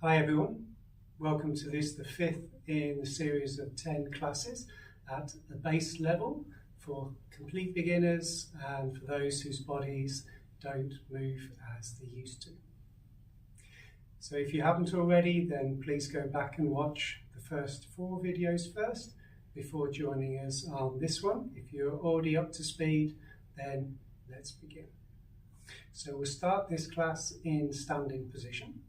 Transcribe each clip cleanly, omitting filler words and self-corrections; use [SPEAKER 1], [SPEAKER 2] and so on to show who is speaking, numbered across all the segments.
[SPEAKER 1] Hi everyone, welcome to this, the fifth in the series of 10 classes at the base level for complete beginners and for those whose bodies don't move as they used to. So if you haven't already, then please go back and watch the first 4 videos first before joining us on this one. If you're already up to speed, then let's begin. So we'll start this class in standing position.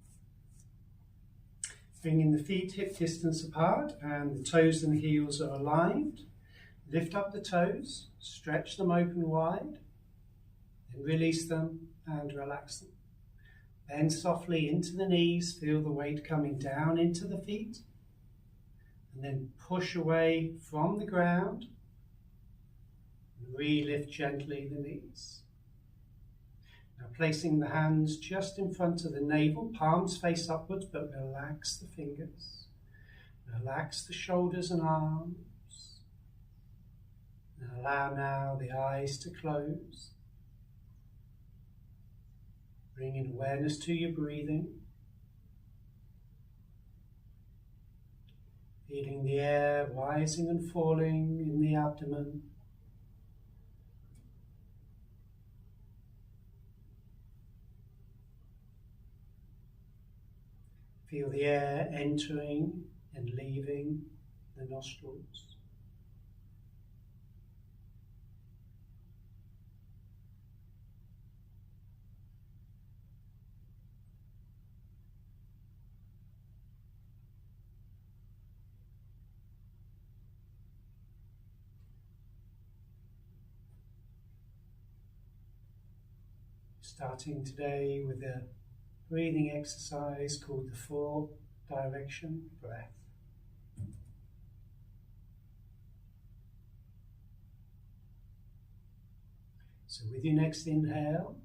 [SPEAKER 1] Bringing the feet hip distance apart and the toes and heels are aligned. Lift up the toes, stretch them open wide, then release them and relax them. Bend softly into the knees, feel the weight coming down into the feet, and then push away from the ground and re-lift gently the knees. Now placing the hands just in front of the navel, palms face upwards, but relax the fingers. Relax the shoulders and arms. And allow now the eyes to close. Bringing awareness to your breathing. Feeling the air rising and falling in the abdomen. Feel the air entering and leaving the nostrils. Starting today with a breathing exercise called the 4-direction breath. So with your next inhale,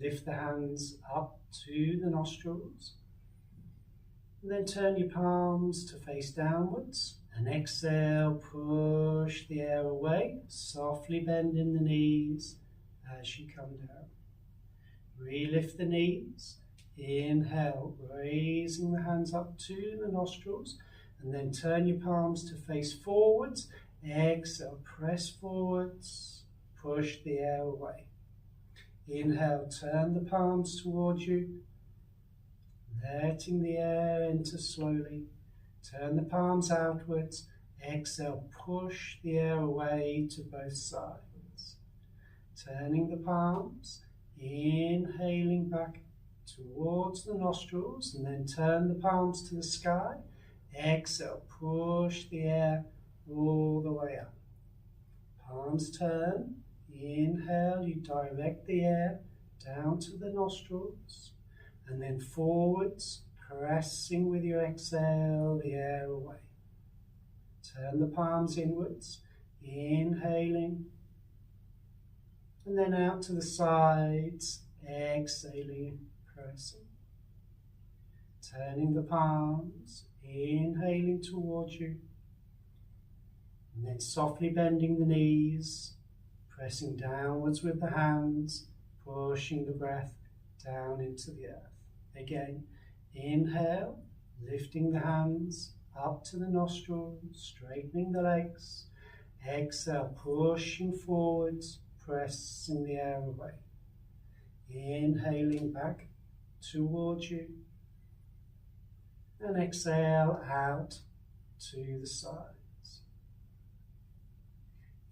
[SPEAKER 1] lift the hands up to the nostrils, and then turn your palms to face downwards, and exhale, push the air away, softly bending the knees as you come down. Re-lift the knees. Inhale, raising the hands up to the nostrils, and then turn your palms to face forwards. Exhale, press forwards, push the air away. Inhale, turn the palms towards you, letting the air enter slowly. Turn the palms outwards. Exhale, push the air away to both sides. Turning the palms, inhaling back towards the nostrils, and then turn the palms to the sky. Exhale, push the air all the way up. Palms turn. Inhale, you direct the air down to the nostrils, and then forwards, pressing with your exhale the air away. Turn the palms inwards, inhaling, and then out to the sides, exhaling, pressing. Turning the palms, inhaling towards you, and then softly bending the knees, pressing downwards with the hands, pushing the breath down into the earth. Again, inhale, lifting the hands up to the nostrils, straightening the legs. Exhale, pushing forwards, pressing the air away. Inhaling back towards you, and exhale out to the sides.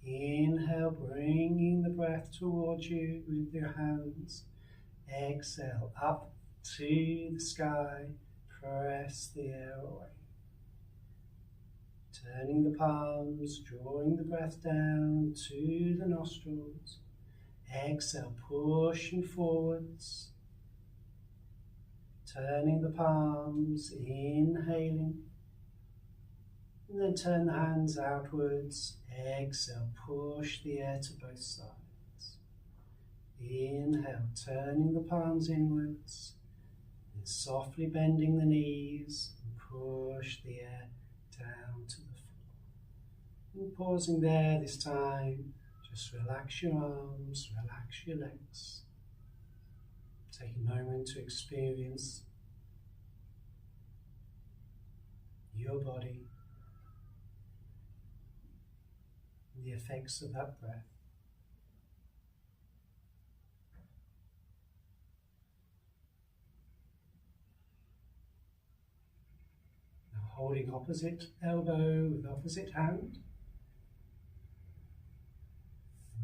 [SPEAKER 1] Inhale, bringing the breath towards you with your hands. Exhale, up to the sky, press the air away. Turning the palms, drawing the breath down to the nostrils. Exhale, pushing forwards. Turning the palms, inhaling. And then turn the hands outwards. Exhale, push the air to both sides. Inhale, turning the palms inwards. And softly bending the knees. And push the air down to the floor. And pausing there this time. Just relax your arms, relax your legs. Take a moment to experience your body and the effects of that breath. Now holding opposite elbow with opposite hand.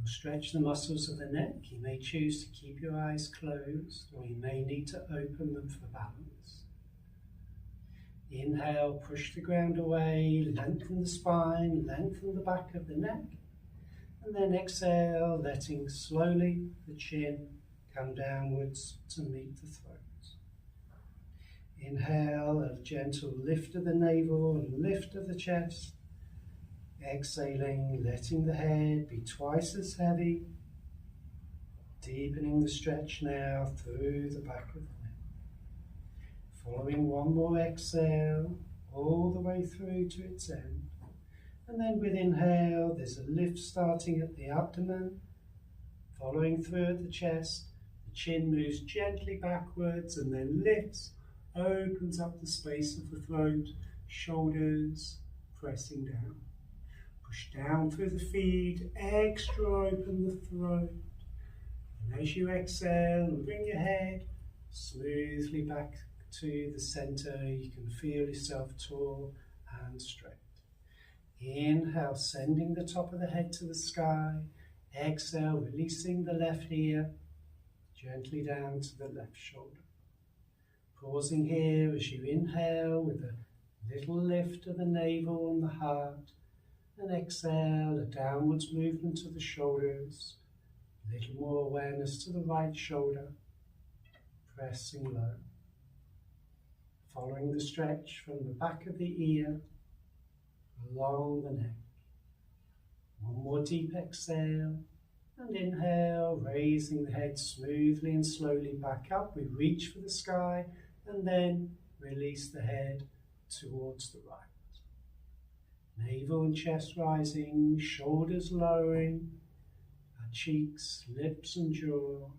[SPEAKER 1] Stretch the muscles of the neck. You may choose to keep your eyes closed, or you may need to open them for balance. Inhale, push the ground away, lengthen the spine, lengthen the back of the neck. And then exhale, letting slowly the chin come downwards to meet the throat. Inhale, a gentle lift of the navel and lift of the chest. Exhaling, letting the head be twice as heavy, deepening the stretch now through the back of the neck. Following one more exhale, all the way through to its end. And then with inhale, there's a lift starting at the abdomen, following through at the chest. The chin moves gently backwards and then lifts, opens up the space of the throat, shoulders pressing down. Push down through the feet, extra open the throat. And as you exhale, bring your head smoothly back to the center. You can feel yourself tall and straight. Inhale, sending the top of the head to the sky. Exhale, releasing the left ear, gently down to the left shoulder. Pausing here as you inhale with a little lift of the navel and the heart. And exhale, a downwards movement of the shoulders. A little more awareness to the right shoulder. Pressing low. Following the stretch from the back of the ear, along the neck. One more deep exhale. And inhale, raising the head smoothly and slowly back up. We reach for the sky and then release the head towards the right. Navel and chest rising, shoulders lowering, our cheeks, lips and jaw.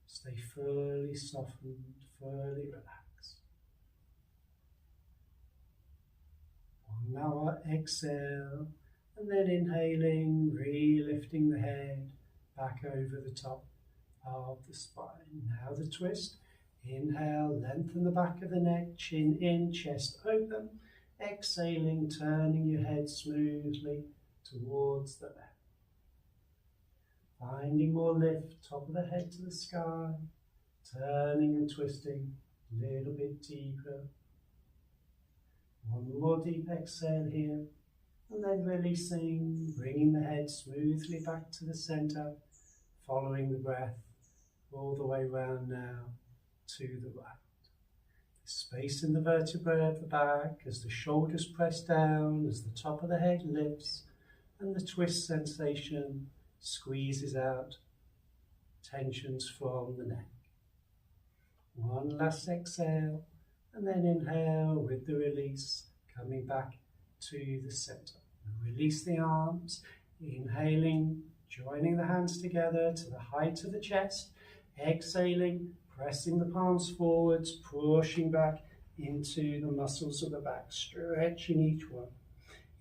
[SPEAKER 1] Stay fully softened, fully relaxed. One more exhale, and then inhaling, re-lifting the head back over the top of the spine. Now the twist. Inhale, lengthen the back of the neck, chin in, chest open. Exhaling, turning your head smoothly towards the left. Finding more lift, top of the head to the sky, turning and twisting a little bit deeper. One more deep exhale here, and then releasing, bringing the head smoothly back to the center, following the breath all the way round now to the right. Space in the vertebrae of the back as the shoulders press down, as the top of the head lifts, and the twist sensation squeezes out tensions from the neck. One last exhale, and then inhale with the release, coming back to the center. Release the arms, inhaling, joining the hands together to the height of the chest, exhaling, pressing the palms forwards, pushing back into the muscles of the back, stretching each one.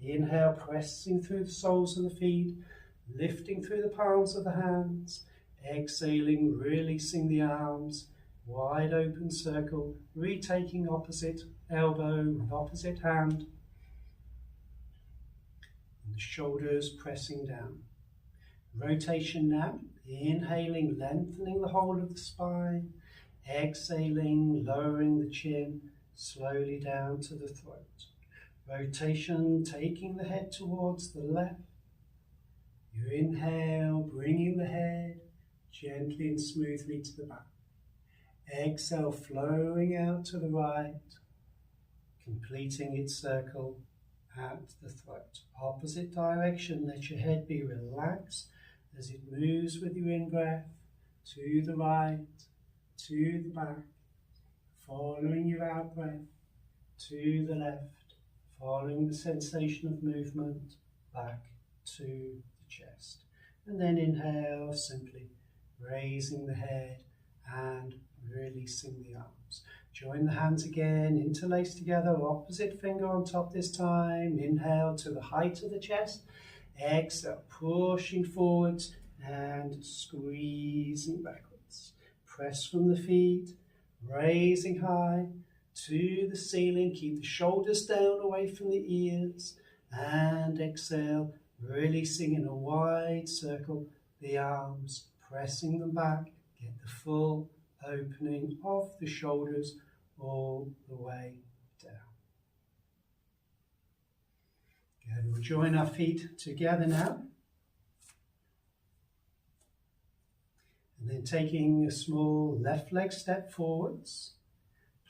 [SPEAKER 1] Inhale, pressing through the soles of the feet, lifting through the palms of the hands. Exhaling, releasing the arms, wide open circle, retaking opposite elbow with opposite hand. And the shoulders pressing down. Rotation now, inhaling, lengthening the whole of the spine. Exhaling, lowering the chin slowly down to the throat. Rotation, taking the head towards the left. You inhale, bringing the head gently and smoothly to the back. Exhale, flowing out to the right, completing its circle at the throat. Opposite direction, let your head be relaxed as it moves with your in-breath to the right, to the back, following your out-breath to the left, following the sensation of movement back to the chest. And then inhale, simply raising the head and releasing the arms. Join the hands again, interlace together, opposite finger on top this time. Inhale to the height of the chest. Exhale, pushing forwards and squeezing backwards. Press from the feet, raising high to the ceiling. Keep the shoulders down away from the ears. And exhale, releasing in a wide circle the arms, pressing them back. Get the full opening of the shoulders all the way down. Good. We'll join our feet together now. And then taking a small left leg step forwards,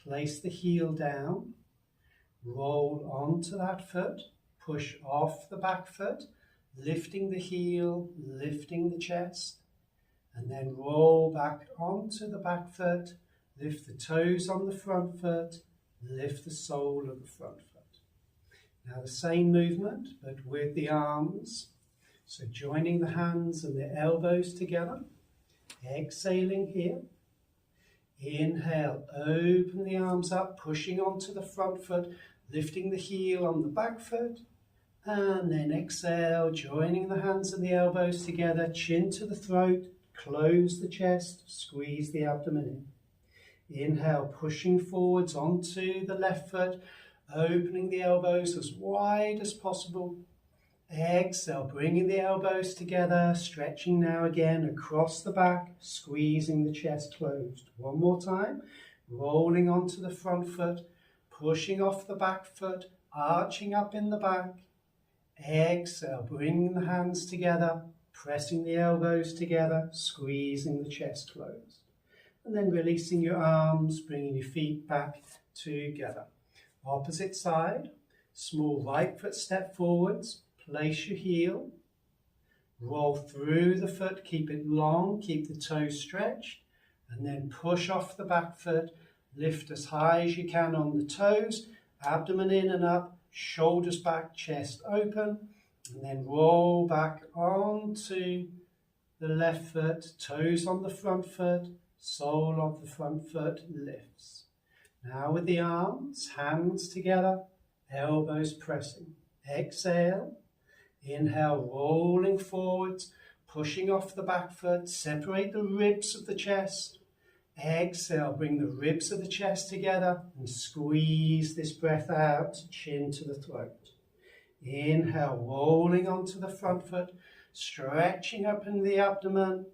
[SPEAKER 1] place the heel down, roll onto that foot, push off the back foot, lifting the heel, lifting the chest, and then roll back onto the back foot, lift the toes on the front foot, lift the sole of the front foot. Now the same movement, but with the arms. So joining the hands and the elbows together, exhaling here. Inhale, open the arms up, pushing onto the front foot, lifting the heel on the back foot, and then exhale, joining the hands and the elbows together, chin to the throat, close the chest, squeeze the abdomen in. Inhale, pushing forwards onto the left foot, opening the elbows as wide as possible. Exhale, bringing the elbows together, stretching now again across the back, squeezing the chest closed. One more time, rolling onto the front foot, pushing off the back foot, arching up in the back. Exhale, bringing the hands together, pressing the elbows together, squeezing the chest closed. And then releasing your arms, bringing your feet back together. Opposite side, small right foot step forwards, place your heel, roll through the foot, keep it long, keep the toes stretched, and then push off the back foot, lift as high as you can on the toes, abdomen in and up, shoulders back, chest open, and then roll back onto the left foot, toes on the front foot, sole of the front foot lifts. Now with the arms, hands together, elbows pressing. Exhale, inhale, rolling forwards, pushing off the back foot, separate the ribs of the chest. Exhale, bring the ribs of the chest together and squeeze this breath out, chin to the throat. Inhale, rolling onto the front foot, stretching up in the abdomen.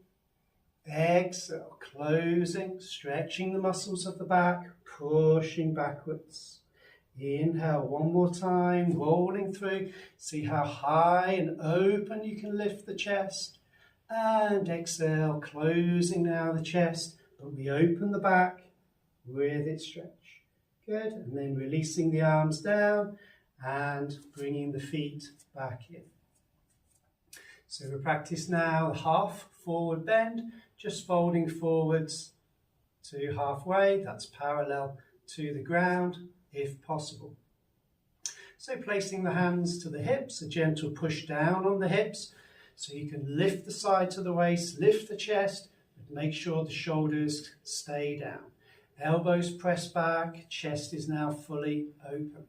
[SPEAKER 1] Exhale, closing, stretching the muscles of the back, pushing backwards. Inhale, one more time, rolling through. See how high and open you can lift the chest. And exhale, closing now the chest, but we open the back with its stretch. Good, and then releasing the arms down and bringing the feet back in. So we practice now the half forward bend, just folding forwards to halfway, that's parallel to the ground if possible. So placing the hands to the hips, a gentle push down on the hips, so you can lift the sides of the waist, lift the chest, but make sure the shoulders stay down. Elbows press back, chest is now fully open.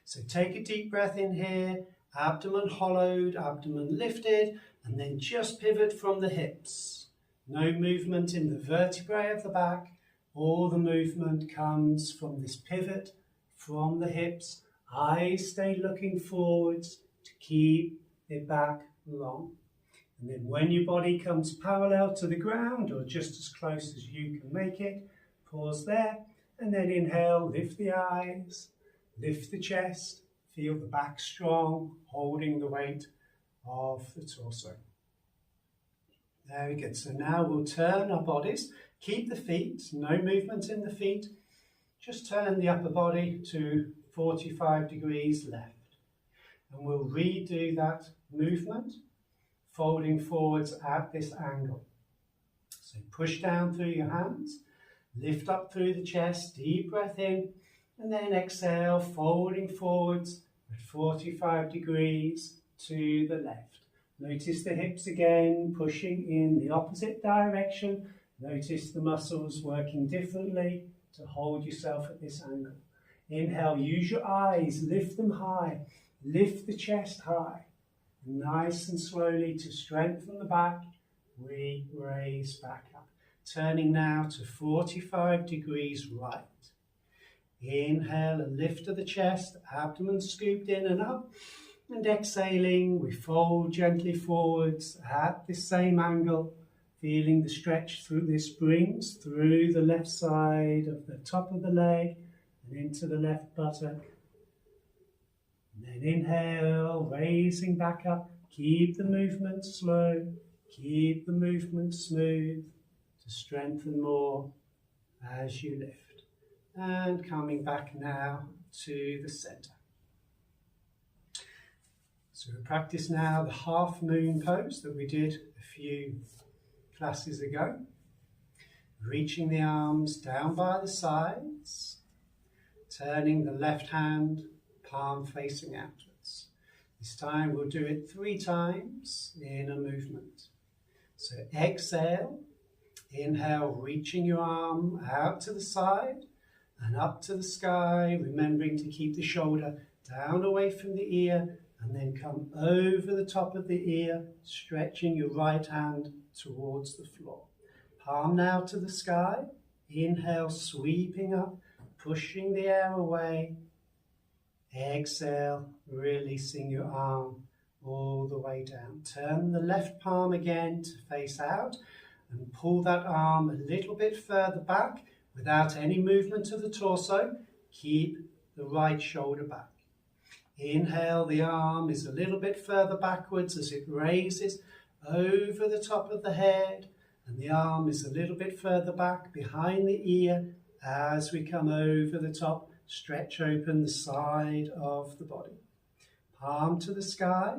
[SPEAKER 1] So take a deep breath in here, abdomen hollowed, abdomen lifted, and then just pivot from the hips. No movement in the vertebrae of the back. All the movement comes from this pivot from the hips. Eyes stay looking forwards to keep it back long. And then when your body comes parallel to the ground or just as close as you can make it, pause there and then inhale, lift the eyes, lift the chest, feel the back strong, holding the weight of the torso. Very good. So now we'll turn our bodies. Keep the feet, no movement in the feet. Just turn the upper body to 45 degrees left. And we'll redo that movement, folding forwards at this angle. So push down through your hands, lift up through the chest, deep breath in, and then exhale, folding forwards at 45 degrees to the left. Notice the hips again, pushing in the opposite direction Notice the muscles working differently to hold yourself at this angle. Inhale, use your eyes, lift them high, lift the chest high. Nice and slowly to strengthen the back, we raise back up. Turning now to 45 degrees right. Inhale, a lift of the chest, abdomen scooped in and up. And exhaling, we fold gently forwards at the same angle, feeling the stretch through the springs, through the left side of the top of the leg and into the left buttock. And then inhale, raising back up. Keep the movement slow, keep the movement smooth to strengthen more as you lift. And coming back now to the center. So we practice now the half moon pose that we did a few classes ago. Reaching the arms down by the sides, turning the left hand, palm facing outwards. This time we'll do it 3 times in a movement. So exhale, inhale, reaching your arm out to the side and up to the sky, remembering to keep the shoulder down away from the ear, and then come over the top of the ear, stretching your right hand towards the floor. Palm now to the sky. Inhale, sweeping up, pushing the air away. Exhale, releasing your arm all the way down. Turn the left palm again to face out and pull that arm a little bit further back without any movement of the torso. Keep the right shoulder back. Inhale, the arm is a little bit further backwards as it raises over the top of the head, and the arm is a little bit further back behind the ear as we come over the top, stretch open the side of the body. Palm to the sky,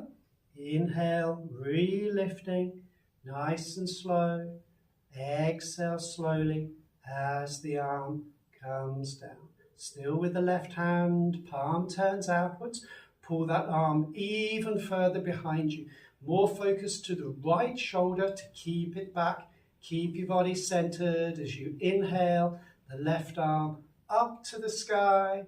[SPEAKER 1] inhale, re-lifting, nice and slow. Exhale slowly as the arm comes down. Still with the left hand, palm turns outwards. Pull that arm even further behind you. More focus to the right shoulder to keep it back. Keep your body centered as you inhale, the left arm up to the sky.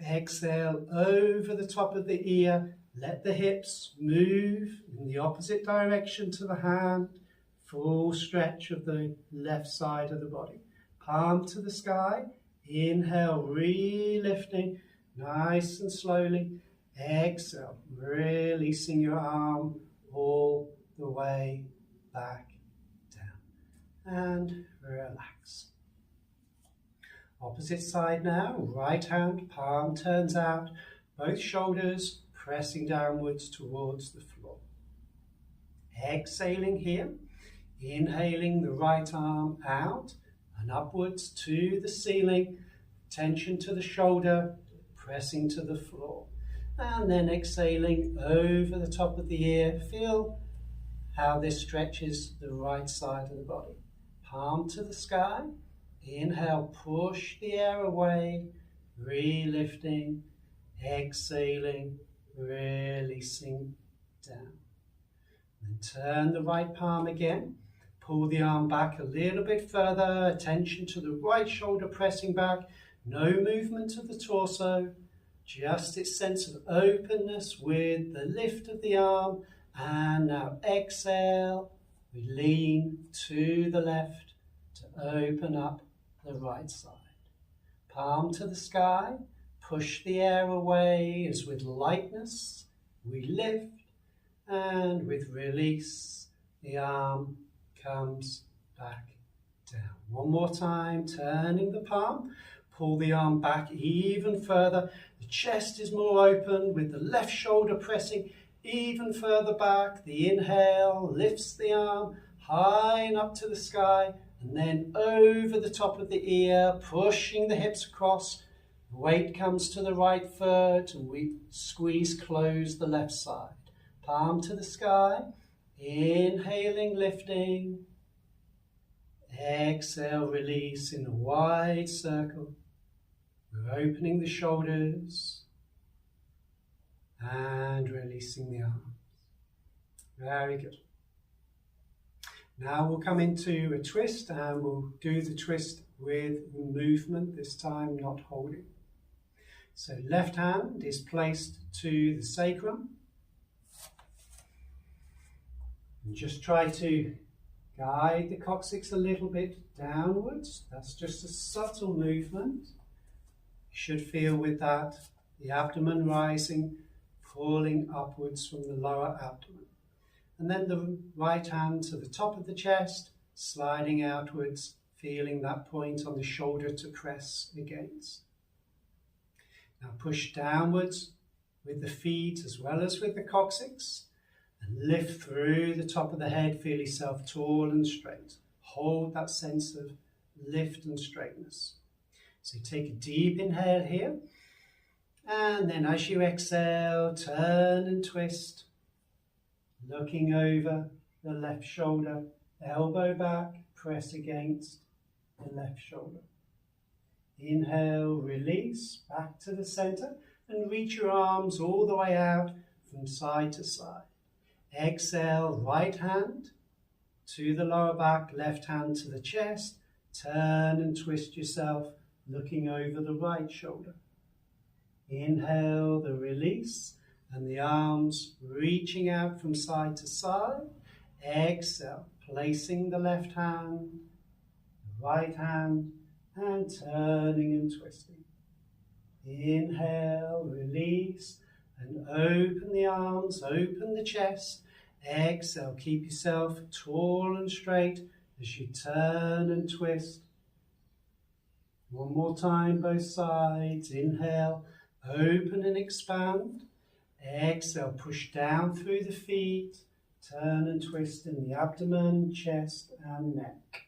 [SPEAKER 1] Exhale over the top of the ear. Let the hips move in the opposite direction to the hand. Full stretch of the left side of the body. Palm to the sky. Inhale, re-lifting, nice and slowly. Exhale, releasing your arm all the way back down. And relax. Opposite side now, right hand, palm turns out, both shoulders pressing downwards towards the floor. Exhaling here, inhaling the right arm out and upwards to the ceiling, tension to the shoulder, pressing to the floor. And then exhaling over the top of the ear. Feel how this stretches the right side of the body. Palm to the sky. Inhale, push the air away, re-lifting, exhaling, releasing down. Then turn the right palm again. Pull the arm back a little bit further, attention to the right shoulder pressing back, no movement of the torso, just its sense of openness with the lift of the arm. And now exhale, we lean to the left to open up the right side. Palm to the sky, push the air away as with lightness we lift, and with release the arm comes back down. One more time, turning the palm, pull the arm back even further. The chest is more open with the left shoulder pressing even further back. The inhale lifts the arm high and up to the sky, and then over the top of the ear, pushing the hips across. The weight comes to the right foot and we squeeze close the left side. Palm to the sky, inhaling, lifting. Exhale, release in a wide circle. We're opening the shoulders and releasing the arms. Very good. Now we'll come into a twist and we'll do the twist with movement this time, not holding. So left hand is placed to the sacrum. And just try to guide the coccyx a little bit downwards. That's just a subtle movement. You should feel with that the abdomen rising, pulling upwards from the lower abdomen. And then the right hand to the top of the chest, sliding outwards, feeling that point on the shoulder to press against. Now push downwards with the feet as well as with the coccyx. And lift through the top of the head, feel yourself tall and straight. Hold that sense of lift and straightness. So take a deep inhale here. And then as you exhale, turn and twist. Looking over the left shoulder, elbow back, press against the left shoulder. Inhale, release, back to the center, and reach your arms all the way out from side to side. Exhale, right hand to the lower back, left hand to the chest. Turn and twist yourself, looking over the right shoulder. Inhale, the release, and the arms reaching out from side to side. Exhale, placing the left hand, the right hand, and turning and twisting. Inhale, release, and open the arms, open the chest. Exhale, keep yourself tall and straight as you turn and twist. One more time, both sides. Inhale, open and expand. Exhale, push down through the feet. Turn and twist in the abdomen, chest and neck.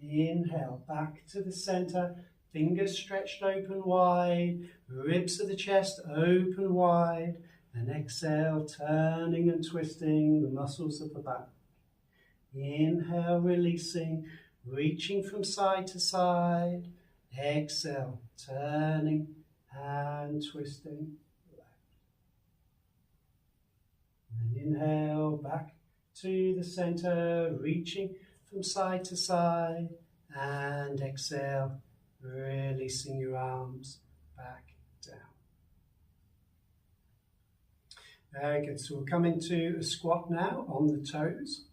[SPEAKER 1] Inhale, back to the center. Fingers stretched open wide, ribs of the chest open wide, and exhale, turning and twisting the muscles of the back. Inhale, releasing, reaching from side to side. Exhale, turning and twisting left. And then inhale, back to the center, reaching from side to side, and exhale, releasing your arms back down. Very good. So we'll come into a squat now on the toes.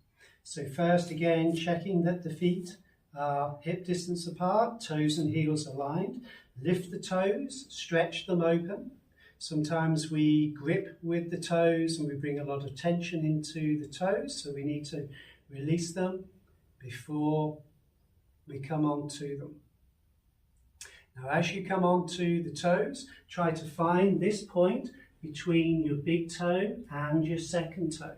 [SPEAKER 1] So first again, checking that the feet are hip distance apart, toes and heels aligned. Lift the toes, stretch them open. Sometimes we grip with the toes and we bring a lot of tension into the toes, so we need to release them before we come onto them. Now as you come onto the toes, try to find this point between your big toe and your second toe.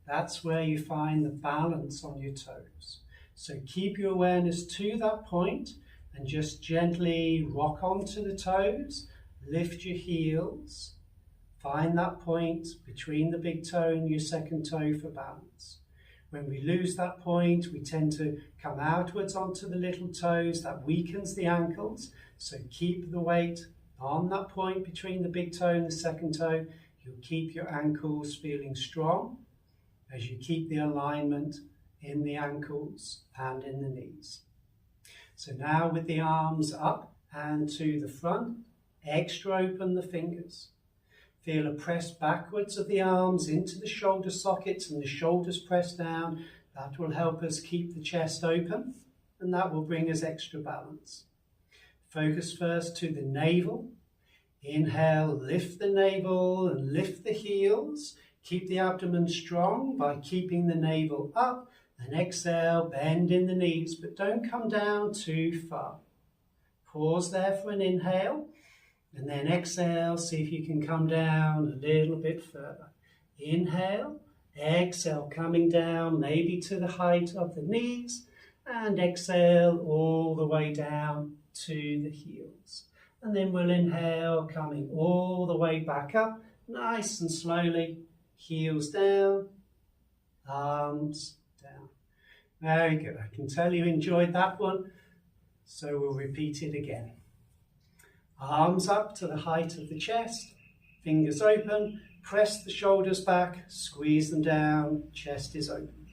[SPEAKER 1] That's where you find the balance on your toes. So keep your awareness to that point and just gently rock onto the toes, lift your heels, find that point between the big toe and your second toe for balance. When we lose that point, we tend to come outwards onto the little toes. That weakens the ankles. So keep the weight on that point between the big toe and the second toe. You'll keep your ankles feeling strong as you keep the alignment in the ankles and in the knees. So now with the arms up and to the front, extra open the fingers. Feel a press backwards of the arms into the shoulder sockets and the shoulders press down. That will help us keep the chest open and that will bring us extra balance. Focus first to the navel. Inhale, lift the navel and lift the heels. Keep the abdomen strong by keeping the navel up, and exhale, bend in the knees, but don't come down too far. Pause there for an inhale, and then exhale, see if you can come down a little bit further. Inhale, exhale, coming down maybe to the height of the knees, and exhale all the way down to the heels. And then we'll inhale, coming all the way back up, nice and slowly, heels down, arms down. Very good. I can tell you enjoyed that one, so we'll repeat it again. Arms up to the height of the chest, fingers open, press the shoulders back, squeeze them down, chest is open.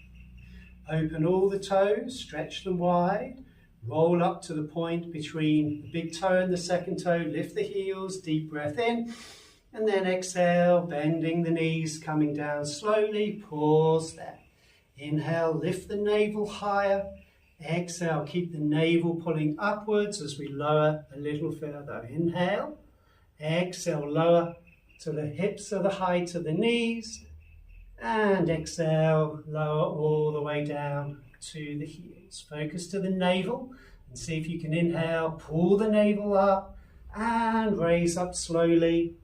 [SPEAKER 1] Open all the toes, stretch them wide. Roll up to the point between the big toe and the second toe. Lift the heels, deep breath in. And then exhale, bending the knees, coming down slowly. Pause there. Inhale, lift the navel higher. Exhale, keep the navel pulling upwards as we lower a little further. Inhale. Exhale, lower to the hips or the height of the knees. And exhale, lower all the way down to the heels. Focus to the navel and see if you can inhale, pull the navel up and raise up slowly.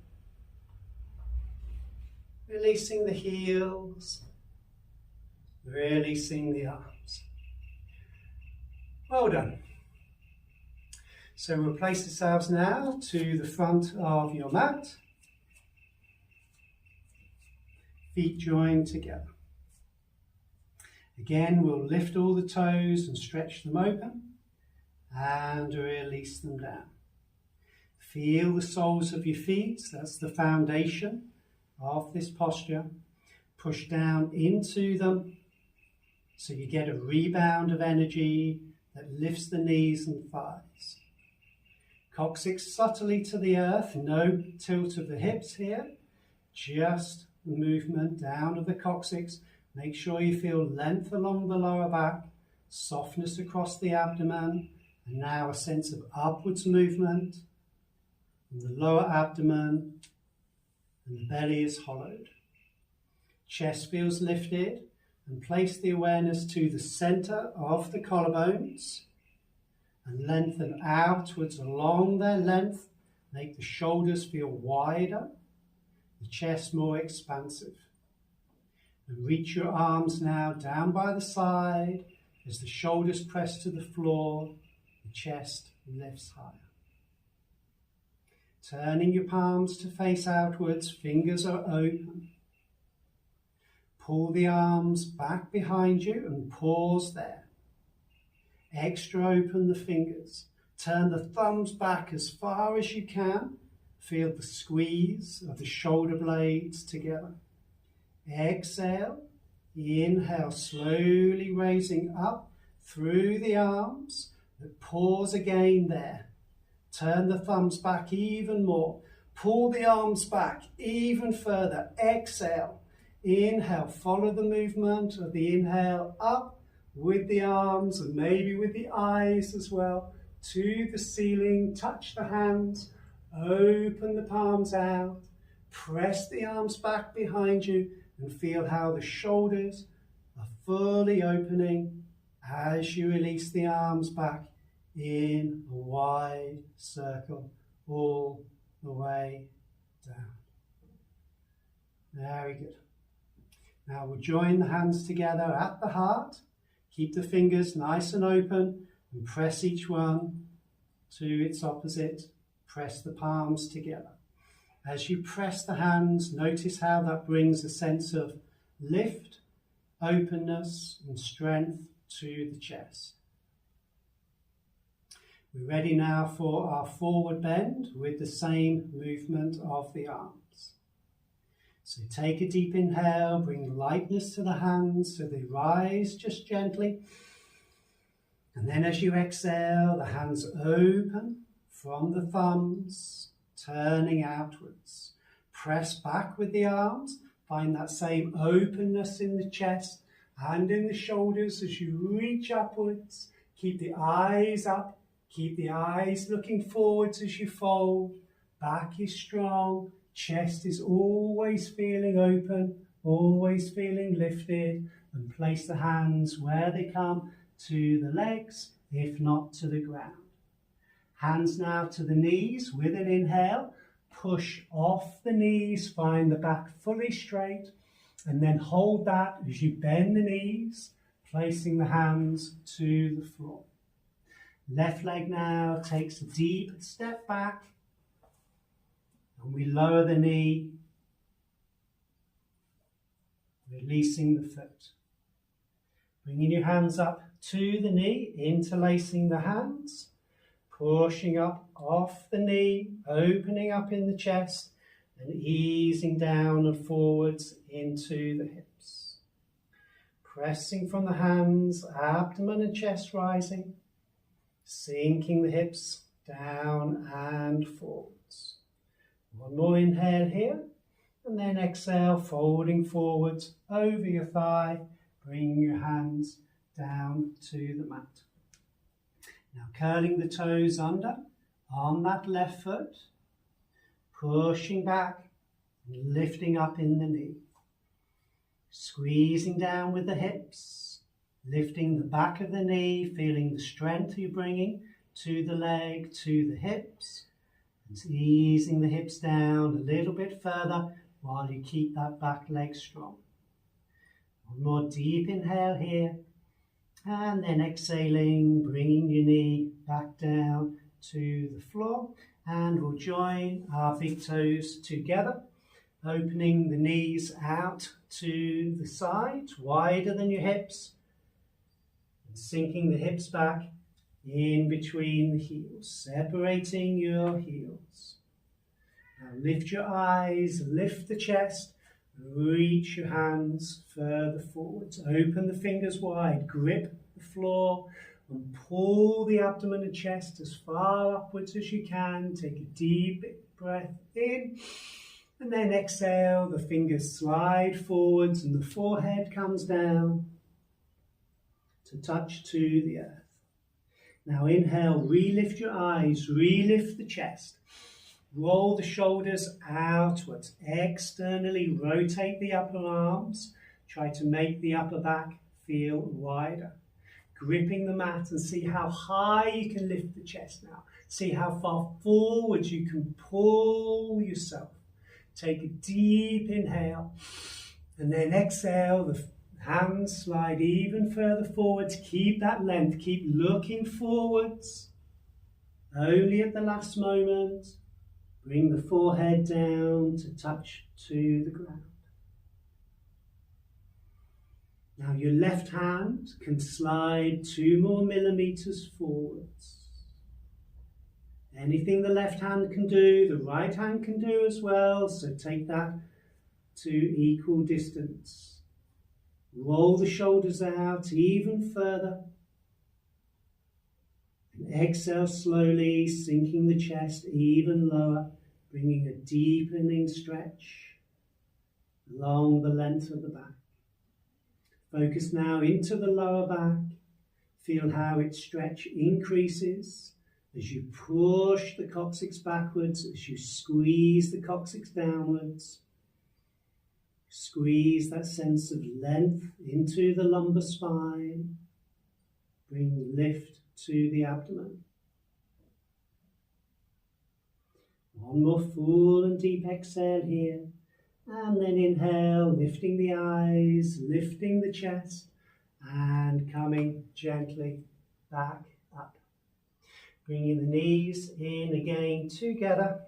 [SPEAKER 1] Releasing the heels, releasing the arms. Well done. So we'll place ourselves now to the front of your mat. Feet joined together. Again, we'll lift all the toes and stretch them open and release them down. Feel the soles of your feet, that's the foundation of this posture. Push down into them so you get a rebound of energy that lifts the knees and thighs. Coccyx subtly to the earth, no tilt of the hips here, just movement down of the coccyx. Make sure you feel length along the lower back, softness across the abdomen, and now a sense of upwards movement in the lower abdomen, and the belly is hollowed. Chest feels lifted, and place the awareness to the center of the collarbones and lengthen outwards along their length. Make the shoulders feel wider, the chest more expansive. And reach your arms now down by the side as the shoulders press to the floor, the chest lifts higher. Turning your palms to face outwards, fingers are open. Pull the arms back behind you and pause there. Extra open the fingers. Turn the thumbs back as far as you can. Feel the squeeze of the shoulder blades together. Exhale. Inhale, slowly raising up through the arms. But pause again there. Turn the thumbs back even more. Pull the arms back even further. Exhale. Inhale. Follow the movement of the inhale up with the arms and maybe with the eyes as well to the ceiling. Touch the hands. Open the palms out. Press the arms back behind you and feel how the shoulders are fully opening as you release the arms back in a wide circle all the way down. Very good. Now we'll join the hands together at the heart. Keep the fingers nice and open and press each one to its opposite. Press the palms together. As you press the hands, notice how that brings a sense of lift, openness and strength to the chest. We're ready now for our forward bend with the same movement of the arms. So take a deep inhale, bring lightness to the hands so they rise just gently. And then as you exhale, the hands open from the thumbs, turning outwards. Press back with the arms. Find that same openness in the chest and in the shoulders as you reach upwards. Keep the eyes up. Keep the eyes looking forwards as you fold. Back is strong. Chest is always feeling open, always feeling lifted. And place the hands where they come to the legs, if not to the ground. Hands now to the knees with an inhale. Push off the knees, find the back fully straight. And then hold that as you bend the knees, placing the hands to the floor. Left leg now takes a deep step back. And we lower the knee, releasing the foot. Bringing your hands up to the knee, interlacing the hands, pushing up off the knee, opening up in the chest, and easing down and forwards into the hips. Pressing from the hands, abdomen and chest rising, sinking the hips down and forwards. One more inhale here, and then exhale, folding forwards over your thigh, bringing your hands down to the mat. Now curling the toes under on that left foot, pushing back and lifting up in the knee. Squeezing down with the hips, lifting the back of the knee, feeling the strength you're bringing to the leg, to the hips, and easing the hips down a little bit further while you keep that back leg strong. One more deep inhale here, and then exhaling, bringing your knee back down to the floor, and we'll join our big toes together, opening the knees out to the sides, wider than your hips, and sinking the hips back in between the heels, separating your heels. Now lift your eyes, lift the chest, reach your hands further forwards, open the fingers wide, grip the floor, and pull the abdomen and chest as far upwards as you can. Take a deep breath in, and then exhale, the fingers slide forwards and the forehead comes down to touch to the earth. Now inhale, relift your eyes, relift the chest. Roll the shoulders outwards, externally rotate the upper arms. Try to make the upper back feel wider. Gripping the mat and see how high you can lift the chest now. See how far forward you can pull yourself. Take a deep inhale and then exhale. The hands slide even further forwards. Keep that length. Keep looking forwards. Only at the last moment, bring the forehead down to touch to the ground. Now your left hand can slide 2 more millimeters forwards. Anything the left hand can do, the right hand can do as well, so take that to equal distance. Roll the shoulders out even further. And exhale slowly, sinking the chest even lower, bringing a deepening stretch along the length of the back. Focus now into the lower back. Feel how its stretch increases as you push the coccyx backwards, as you squeeze the coccyx downwards. Squeeze that sense of length into the lumbar spine. Bring lift to the abdomen. One more full and deep exhale here. And then inhale, lifting the eyes, lifting the chest, and coming gently back up. Bringing the knees in again together.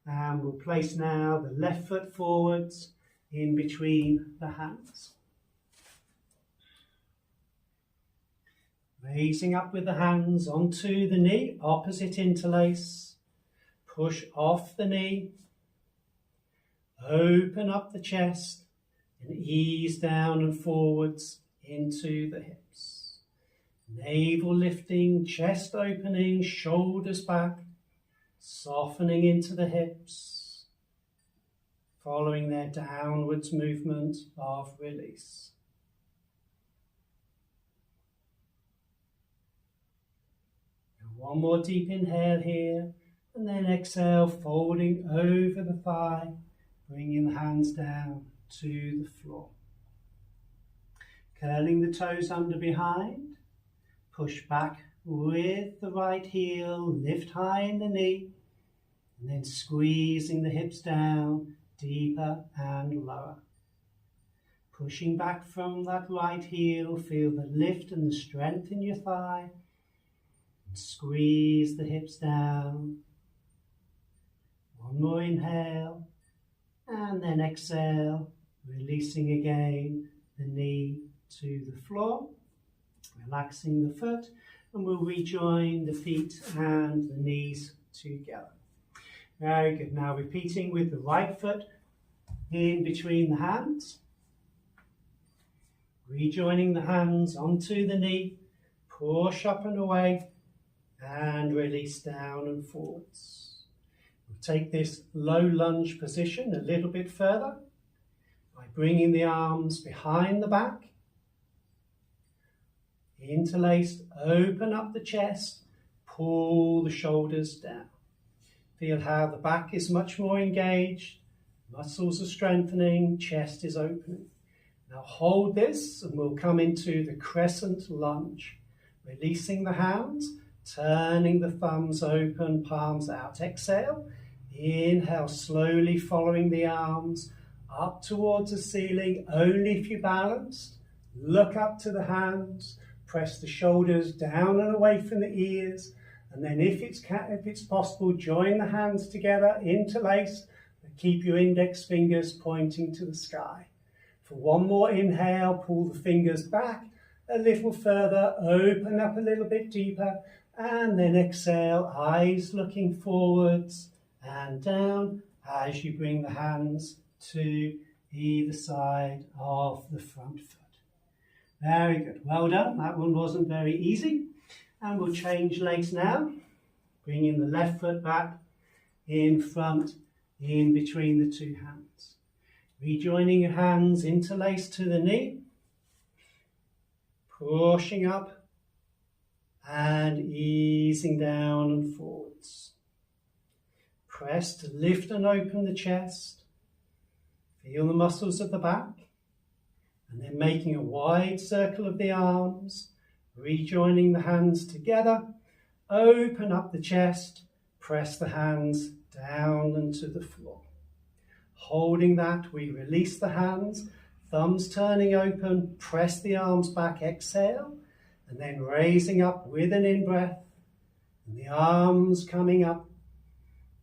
[SPEAKER 1] And we'll place now the left foot forwards in between the hands. Raising up with the hands onto the knee, opposite interlace. Push off the knee. Open up the chest and ease down and forwards into the hips. Navel lifting, chest opening, shoulders back, softening into the hips, following their downwards movement of release. And one more deep inhale here, and then exhale, folding over the thigh. Bringing the hands down to the floor. Curling the toes under behind. Push back with the right heel. Lift high in the knee. And then squeezing the hips down deeper and lower. Pushing back from that right heel. Feel the lift and the strength in your thigh. And squeeze the hips down. One more inhale. And then exhale, releasing again the knee to the floor, relaxing the foot, and we'll rejoin the feet and the knees together. Very good. Now repeating with the right foot in between the hands. Rejoining the hands onto the knee, push up and away, and release down and forwards. We'll take this low lunge position a little bit further by bringing the arms behind the back, interlaced, open up the chest, pull the shoulders down. Feel how the back is much more engaged, muscles are strengthening, chest is opening. Now hold this and we'll come into the crescent lunge. Releasing the hands, turning the thumbs open, palms out. Exhale, inhale, slowly following the arms up towards the ceiling, only if you're balanced. Look up to the hands, press the shoulders down and away from the ears, and then if it's possible, join the hands together, interlace, but keep your index fingers pointing to the sky. For one more inhale, pull the fingers back a little further, open up a little bit deeper, and then exhale, eyes looking forwards and down as you bring the hands to either side of the front foot. Very good, well done. That one wasn't very easy. And we'll change legs now, bringing the left foot back in front, in between the two hands. Rejoining your hands interlaced to the knee, pushing up and easing down and forwards. Press to lift and open the chest. Feel the muscles of the back. And then making a wide circle of the arms, rejoining the hands together, open up the chest, press the hands down into the floor. Holding that, we release the hands, thumbs turning open, press the arms back, exhale, and then raising up with an in-breath, and the arms coming up,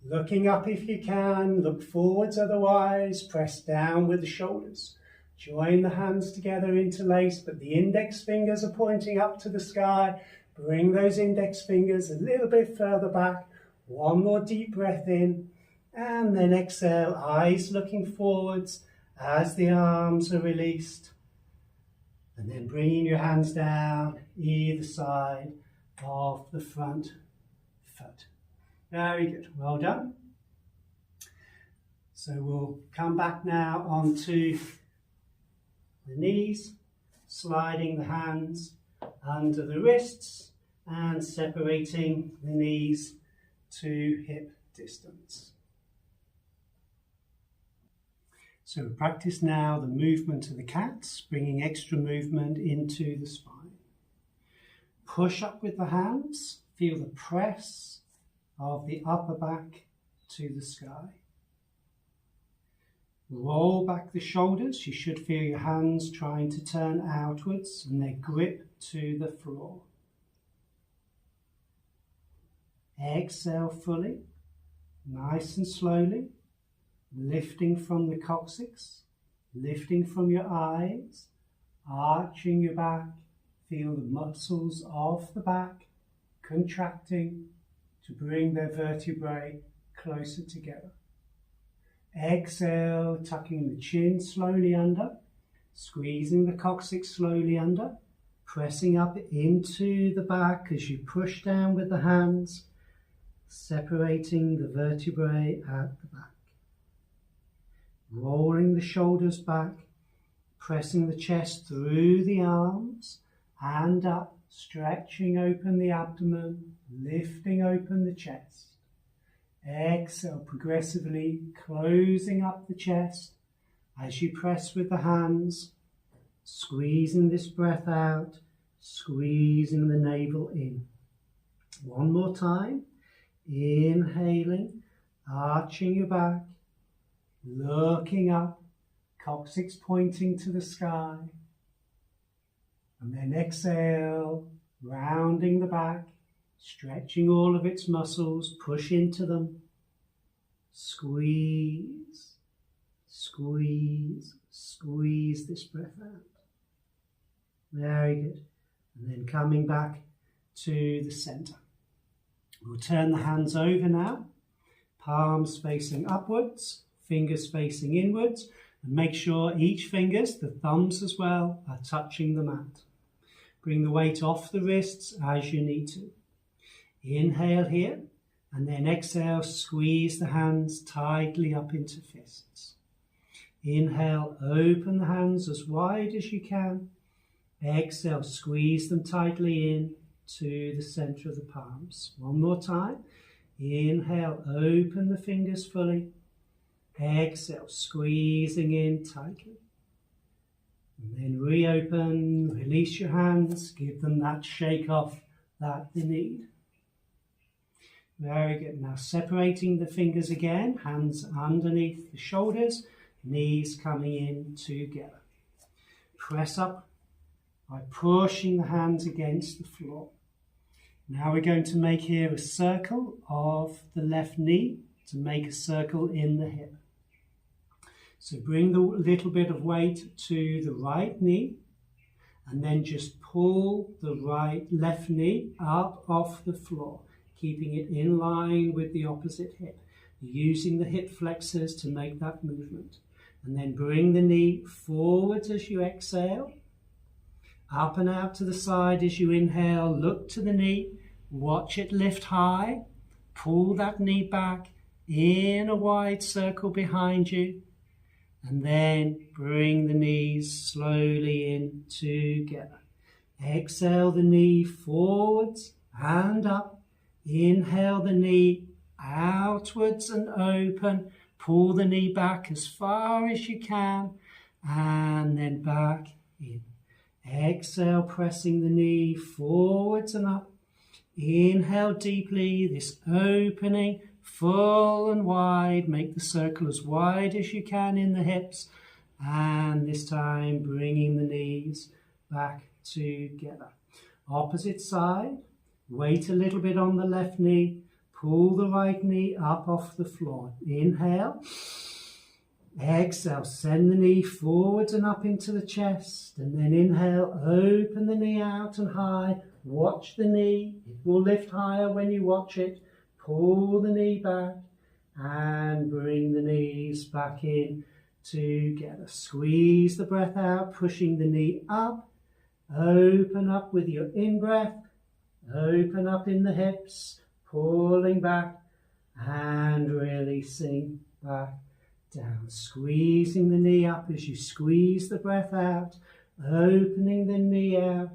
[SPEAKER 1] looking up if you can, look forwards otherwise, press down with the shoulders. Join the hands together, interlace, but the index fingers are pointing up to the sky. Bring those index fingers a little bit further back. One more deep breath in, and then exhale, eyes looking forwards as the arms are released. And then bringing your hands down either side of the front foot. Very good, well done. So we'll come back now onto the knees, sliding the hands under the wrists and separating the knees to hip distance. So practice now the movement of the cats, bringing extra movement into the spine. Push up with the hands, feel the press of the upper back to the sky. Roll back the shoulders. You should feel your hands trying to turn outwards and their grip to the floor. Exhale fully, nice and slowly, lifting from the coccyx, lifting from your eyes, arching your back. Feel the muscles of the back contracting to bring their vertebrae closer together. Exhale, tucking the chin slowly under, squeezing the coccyx slowly under, pressing up into the back as you push down with the hands, separating the vertebrae at the back. Rolling the shoulders back, pressing the chest through the arms and up, stretching open the abdomen, lifting open the chest. Exhale, progressively closing up the chest as you press with the hands, squeezing this breath out, squeezing the navel in. One more time, inhaling, arching your back, looking up, coccyx pointing to the sky, and then exhale, rounding the back, stretching all of its muscles, push into them, squeeze, squeeze, squeeze this breath out. Very good. And then coming back to the center. We'll turn the hands over now, palms facing upwards, fingers facing inwards. And make sure each fingers, the thumbs as well, are touching the mat. Bring the weight off the wrists as you need to. Inhale here, and then exhale, squeeze the hands tightly up into fists. Inhale, open the hands as wide as you can. Exhale, squeeze them tightly in to the center of the palms. One more time. Inhale, open the fingers fully. Exhale, squeezing in tightly. And then reopen, release your hands, give them that shake off that they need. Very good. Now separating the fingers again, hands underneath the shoulders, knees coming in together. Press up by pushing the hands against the floor. Now we're going to make here a circle of the left knee to make a circle in the hip. So bring the little bit of weight to the right knee and then just pull the left knee up off the floor, keeping it in line with the opposite hip, using the hip flexors to make that movement. And then bring the knee forward as you exhale, up and out to the side as you inhale. Look to the knee, watch it lift high, pull that knee back in a wide circle behind you, and then bring the knees slowly in together. Exhale the knee forwards and up. Inhale the knee outwards and open. Pull the knee back as far as you can and then back in. Exhale, pressing the knee forwards and up. Inhale deeply, this opening, full and wide. Make the circle as wide as you can in the hips. And this time, bringing the knees back together. Opposite side, weight a little bit on the left knee. Pull the right knee up off the floor. Inhale. Exhale, send the knee forwards and up into the chest. And then inhale, open the knee out and high. Watch the knee. It will lift higher when you watch it. Pull the knee back and bring the knees back in together. Squeeze the breath out, pushing the knee up. Open up with your in-breath. Open up in the hips. Pulling back and releasing back down. Squeezing the knee up as you squeeze the breath out. Opening the knee out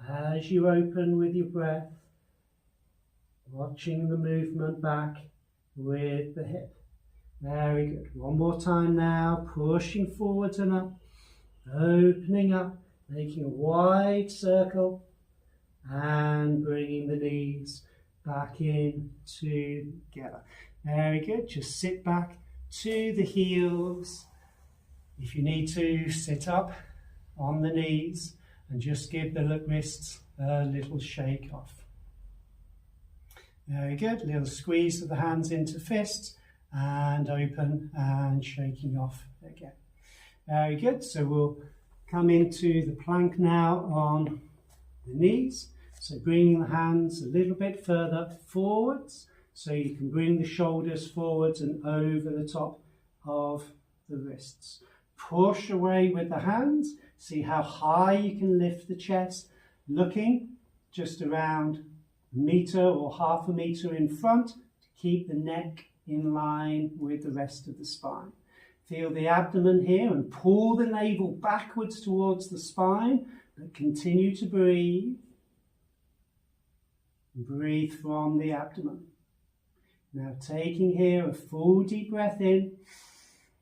[SPEAKER 1] as you open with your breath. Watching the movement back with the hip. Very good. One more time now. Pushing forwards and up. Opening up. Making a wide circle. And bringing the knees back in together. Very good. Just sit back to the heels. If you need to, sit up on the knees and just give the wrists a little shake off. Very good. Little squeeze of the hands into fists and open and shaking off again. Very good. So we'll come into the plank now on the knees. So bringing the hands a little bit further forwards, so you can bring the shoulders forwards and over the top of the wrists. Push away with the hands. See how high you can lift the chest, looking just around a meter or half a meter in front to keep the neck in line with the rest of the spine. Feel the abdomen here and pull the navel backwards towards the spine, but continue to breathe. Breathe from the abdomen. Now taking here a full deep breath in.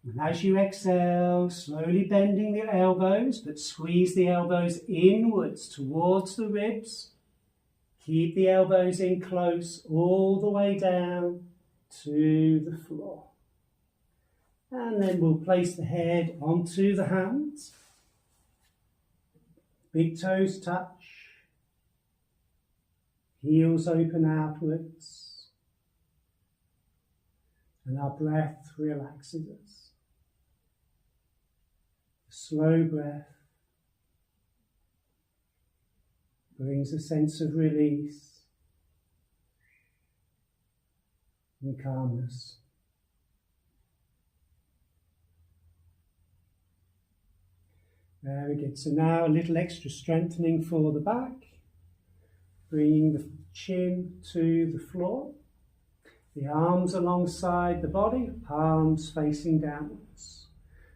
[SPEAKER 1] And as you exhale, slowly bending the elbows, but squeeze the elbows inwards towards the ribs. Keep the elbows in close all the way down to the floor. And then we'll place the head onto the hands. Big toes touch. Heels open outwards. And our breath relaxes us. A slow breath brings a sense of release and calmness. Very good. So now a little extra strengthening for the back. Bringing the chin to the floor. The arms alongside the body, palms facing downwards.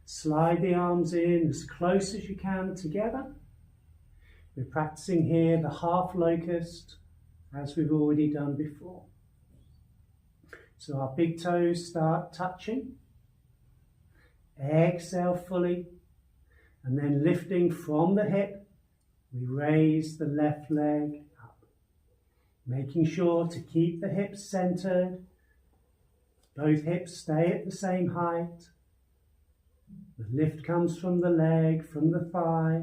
[SPEAKER 1] Slide the arms in as close as you can together. We're practicing here the half locust as we've already done before. So our big toes start touching. Exhale fully. And then lifting from the hip, we raise the left leg up. Making sure to keep the hips centered. Both hips stay at the same height. The lift comes from the leg, from the thigh.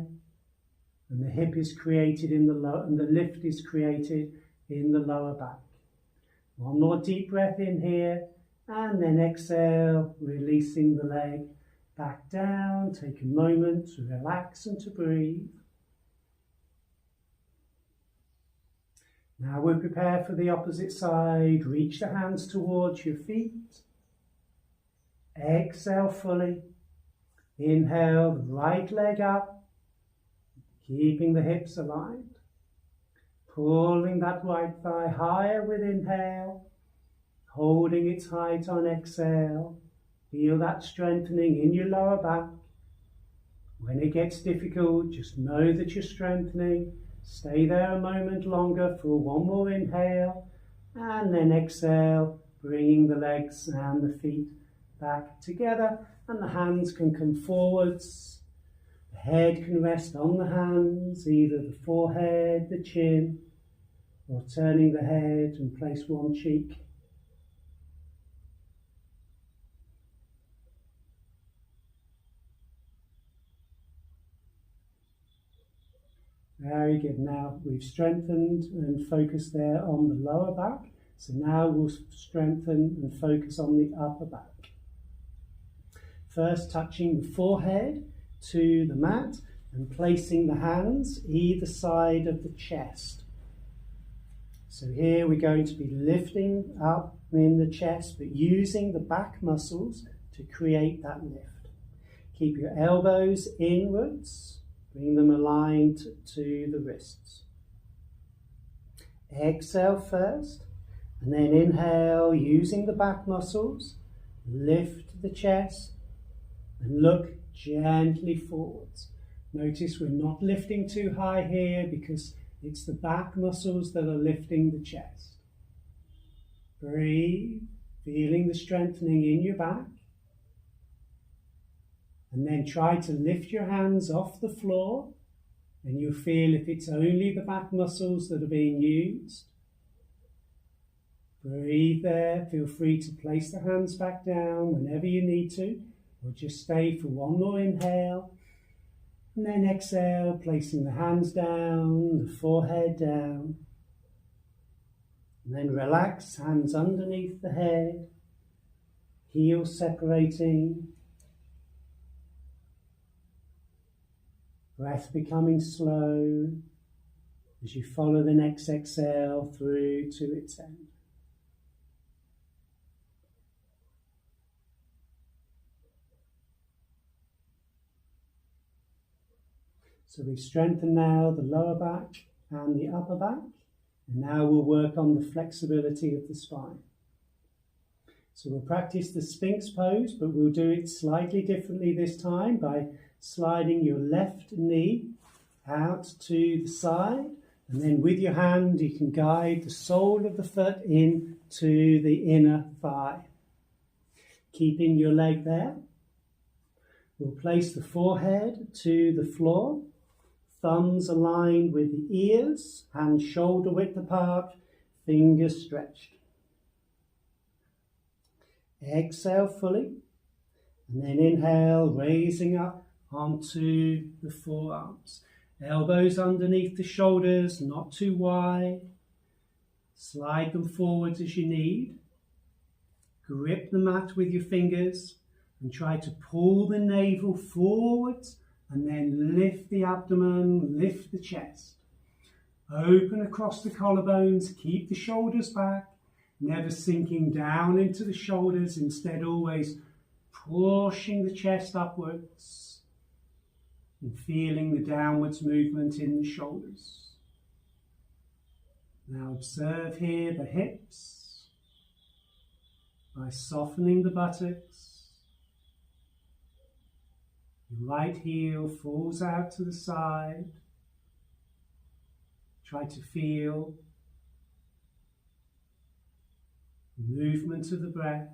[SPEAKER 1] And the hip is created in the lower, and the lift is created in the lower back. One more deep breath in here, and then exhale, releasing the leg back down. Take a moment to relax and to breathe. Now we'll prepare for the opposite side. Reach the hands towards your feet. Exhale fully. Inhale, the right leg up, keeping the hips aligned. Pulling that right thigh higher with inhale, holding its height on exhale. Feel that strengthening in your lower back. When it gets difficult, just know that you're strengthening. Stay there a moment longer for one more inhale, and then exhale, bringing the legs and the feet back together, and the hands can come forwards. The head can rest on the hands, either the forehead, the chin, or turning the head and place one cheek. Very good. Now we've strengthened and focused there on the lower back. So now we'll strengthen and focus on the upper back. First, touching the forehead to the mat and placing the hands either side of the chest. So here we're going to be lifting up in the chest, but using the back muscles to create that lift. Keep your elbows inwards. Bring them aligned to the wrists. Exhale first, and then inhale using the back muscles. Lift the chest and look gently forwards. Notice we're not lifting too high here because it's the back muscles that are lifting the chest. Breathe, feeling the strengthening in your back. And then try to lift your hands off the floor, and you'll feel if it's only the back muscles that are being used. Breathe there. Feel free to place the hands back down whenever you need to, or just stay for one more inhale. And then exhale, placing the hands down, the forehead down. And then relax, hands underneath the head, heels separating. Breath becoming slow as you follow the next exhale through to its end. So we've strengthened now the lower back and the upper back, and now we'll work on the flexibility of the spine. So we'll practice the Sphinx pose, but we'll do it slightly differently this time by sliding your left knee out to the side, and then with your hand you can guide the sole of the foot in to the inner thigh. Keeping your leg there. We'll place the forehead to the floor, thumbs aligned with the ears, hands shoulder width apart, fingers stretched. Exhale fully, and then inhale, raising up onto the forearms. Elbows underneath the shoulders, not too wide. Slide them forwards as you need. Grip the mat with your fingers and try to pull the navel forwards and then lift the abdomen, lift the chest. Open across the collarbones, keep the shoulders back, never sinking down into the shoulders, instead always pushing the chest upwards. and feeling the downwards movement in the shoulders. Now observe here the hips by softening the buttocks. Your right heel falls out to the side. Try to feel the movement of the breath.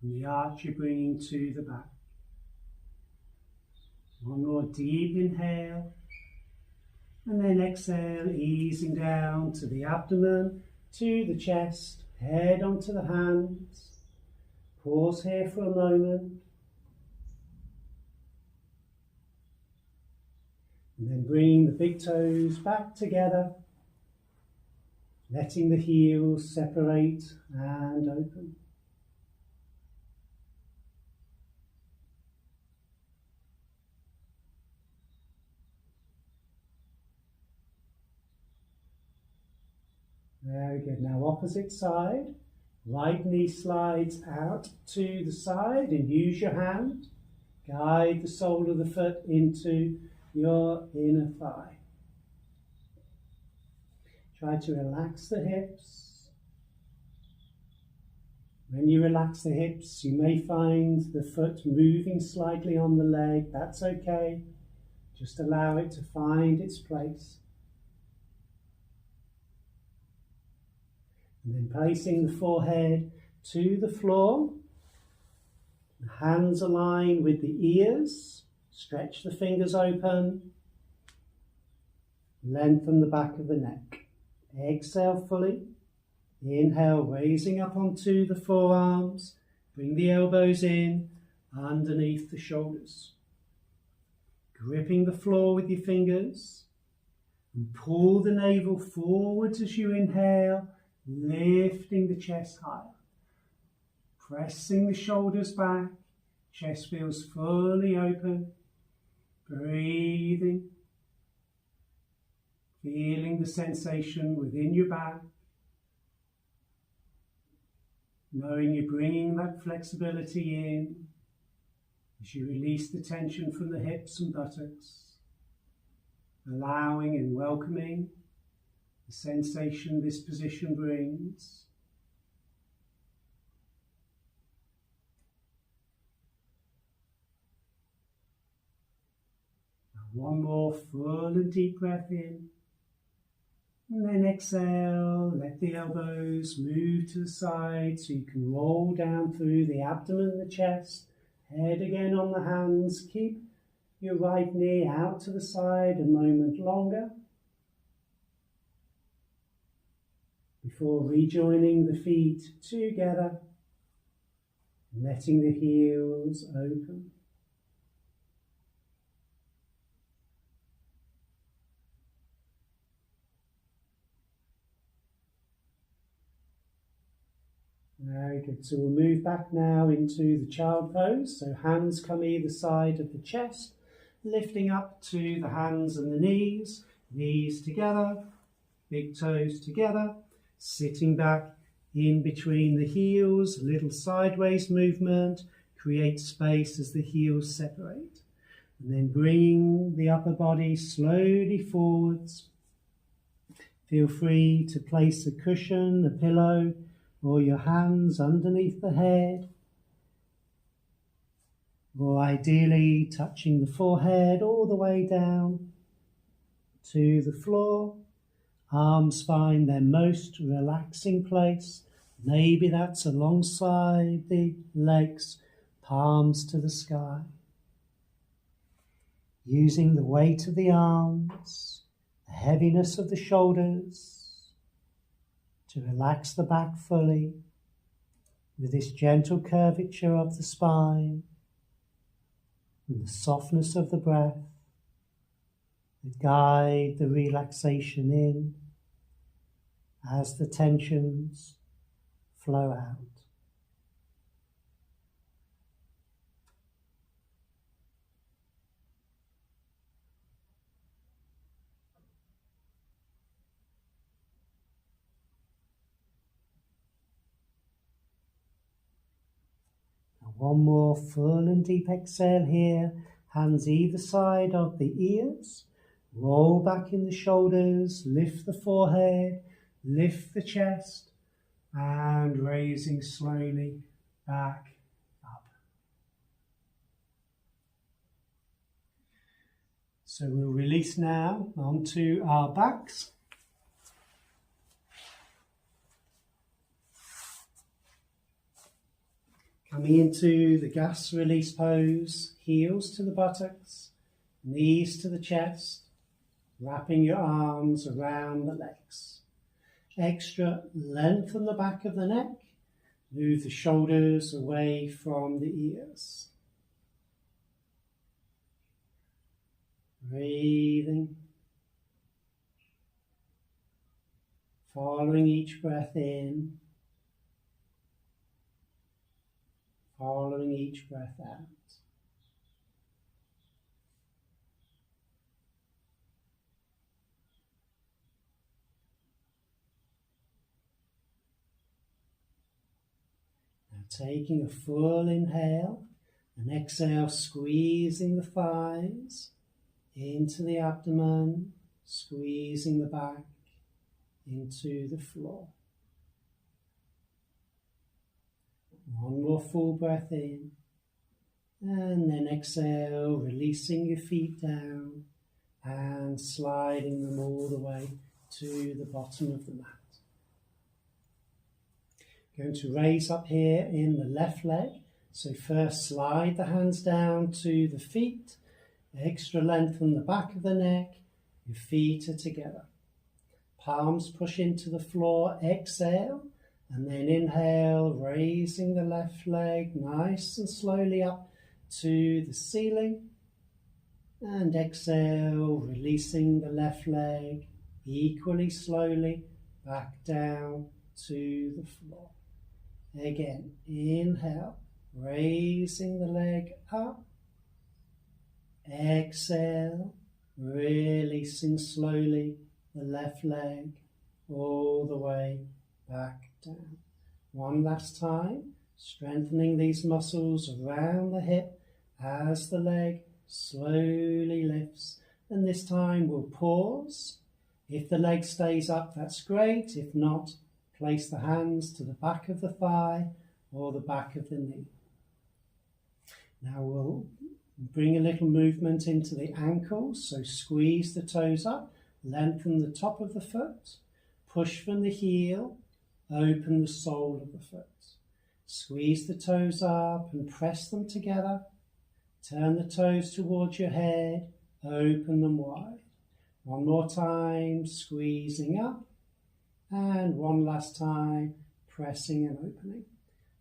[SPEAKER 1] And the arch you're bringing to the back. One more deep inhale. And then exhale, easing down to the abdomen, to the chest, head onto the hands. Pause here for a moment. And then bring the big toes back together, letting the heels separate and open. Very good. Now opposite side. Right knee slides out to the side and use your hand. Guide the sole of the foot into your inner thigh. Try to relax the hips. When you relax the hips, you may find the foot moving slightly on the leg. That's okay. Just allow it to find its place. And then placing the forehead to the floor. The hands align with the ears. Stretch the fingers open. Lengthen the back of the neck. Exhale fully. Inhale, raising up onto the forearms. Bring the elbows in underneath the shoulders. Gripping the floor with your fingers. And pull the navel forwards as you inhale, lifting the chest higher. Pressing the shoulders back. Chest feels fully open. Breathing. Feeling the sensation within your back. Knowing you're bringing that flexibility in as you release the tension from the hips and buttocks. Allowing and welcoming the sensation this position brings. One more full and deep breath in. And then exhale, let the elbows move to the side so you can roll down through the abdomen and the chest. Head again on the hands. Keep your right knee out to the side a moment longer. Before rejoining the feet together, letting the heels open. Very good. So we'll move back now into the child pose. So hands come either side of the chest, lifting up to the hands and the knees. Knees together, big toes together. Sitting back in between the heels, a little sideways movement. Create space as the heels separate. And then bring the upper body slowly forwards. Feel free to place a cushion, a pillow, or your hands underneath the head, or ideally touching the forehead all the way down to the floor. Arms find their most relaxing place. Maybe that's alongside the legs, palms to the sky. Using the weight of the arms, the heaviness of the shoulders, to relax the back fully with this gentle curvature of the spine and the softness of the breath that guide the relaxation in as the tensions flow out. One more full and deep exhale here. Hands either side of the ears. Roll back in the shoulders. Lift the forehead. Lift the chest. And raising slowly back up. So we'll release now onto our backs. Coming into the gas release pose, heels to the buttocks, knees to the chest, wrapping your arms around the legs. Extra length from the back of the neck, move the shoulders away from the ears. Breathing, following each breath in, following each breath out. Now taking a full inhale and exhale, squeezing the thighs into the abdomen, squeezing the back into the floor. One more full breath in, and then exhale, releasing your feet down and sliding them all the way to the bottom of the mat. Going to raise up here in the left leg. So first slide the hands down to the feet, extra length from the back of the neck, your feet are together. Palms push into the floor, exhale. And then inhale, raising the left leg nice and slowly up to the ceiling. And exhale, releasing the left leg equally slowly back down to the floor. Again, inhale, raising the leg up. Exhale, releasing slowly the left leg all the way back down. One last time, strengthening these muscles around the hip as the leg slowly lifts. And this time we'll pause. If the leg stays up, that's great. If not, place the hands to the back of the thigh or the back of the knee. Now we'll bring a little movement into the ankles. So squeeze the toes up, lengthen the top of the foot, push from the heel, open the sole of the foot. Squeeze the toes up and press them together. Turn the toes towards your head, open them wide. One more time, squeezing up. And one last time, pressing and opening.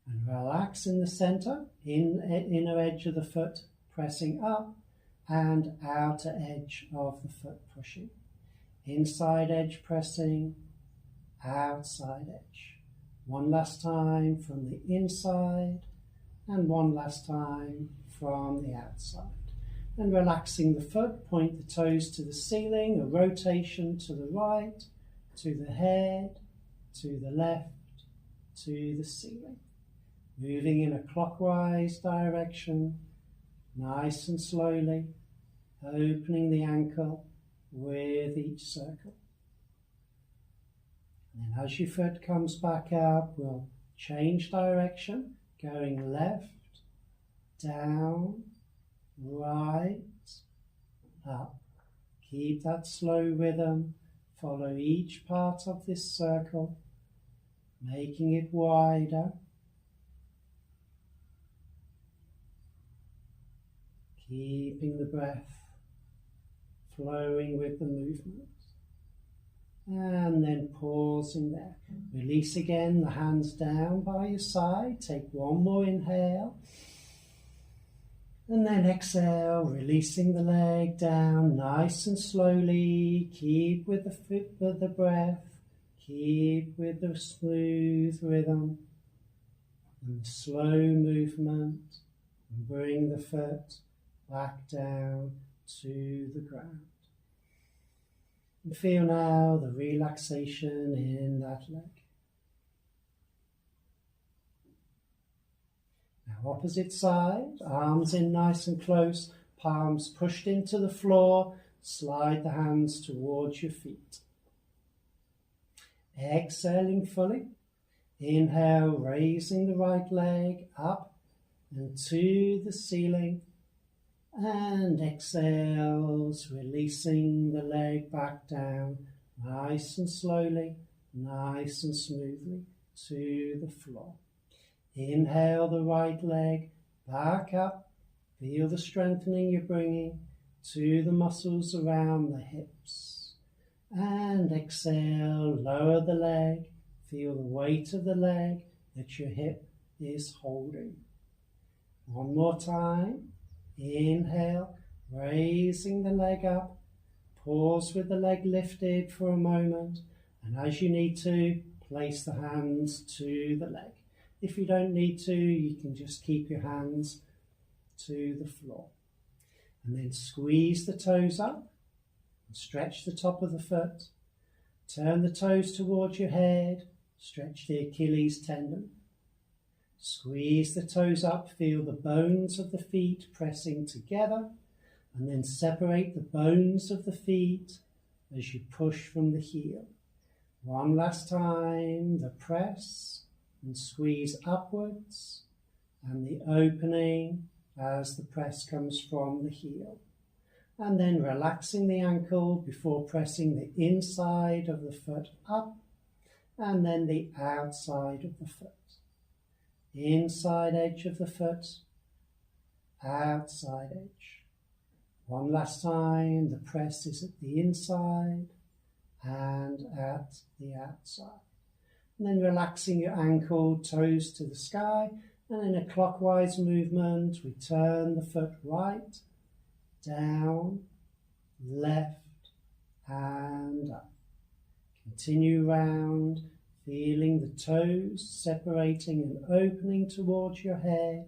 [SPEAKER 1] And relax in the center, inner edge of the foot, pressing up, and outer edge of the foot pushing. Inside edge pressing, outside edge. One last time from the inside and one last time from the outside. And relaxing the foot, point the toes to the ceiling, a rotation to the right, to the head, to the left, to the ceiling. Moving in a clockwise direction, nice and slowly, opening the ankle with each circle. And then as your foot comes back up, we'll change direction, going left, down, right, up. Keep that slow rhythm. Follow each part of this circle, making it wider. Keeping the breath flowing with the movement. And then pausing there. Release again, the hands down by your side. Take one more inhale. And then exhale, releasing the leg down nice and slowly. Keep with the breath. Keep with the smooth rhythm and slow movement. And bring the foot back down to the ground. And feel now the relaxation in that leg. Now opposite side, arms in nice and close, palms pushed into the floor, slide the hands towards your feet. Exhaling fully, inhale, raising the right leg up and to the ceiling, and exhales, releasing the leg back down, nice and slowly, nice and smoothly to the floor. Inhale the right leg back up, feel the strengthening you're bringing to the muscles around the hips. And exhale, lower the leg, feel the weight of the leg that your hip is holding. One more time, inhale, raising the leg up, pause with the leg lifted for a moment, and as you need to, place the hands to the leg. If you don't need to, you can just keep your hands to the floor. And then squeeze the toes up and stretch the top of the foot. Turn the toes towards your head, stretch the Achilles tendon. Squeeze the toes up, feel the bones of the feet pressing together, and then separate the bones of the feet as you push from the heel. One last time, the press and squeeze upwards, and the opening as the press comes from the heel. And then relaxing the ankle before pressing the inside of the foot up, and then the outside of the foot. Inside edge of the foot, outside edge. One last time, the press is at the inside and at the outside. And then relaxing your ankle, toes to the sky, and in a clockwise movement, we turn the foot right, down, left, and up. Continue round, feeling the toes separating and opening towards your head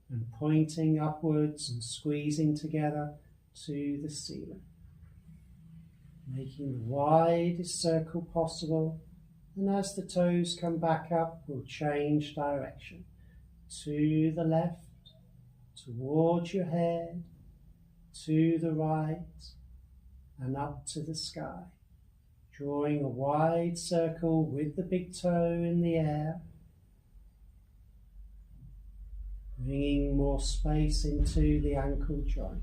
[SPEAKER 1] and pointing upwards and squeezing together to the ceiling. Making the widest circle possible, and as the toes come back up, we'll change direction. To the left, towards your head, to the right, and up to the sky. Drawing a wide circle with the big toe in the air. Bringing more space into the ankle joint.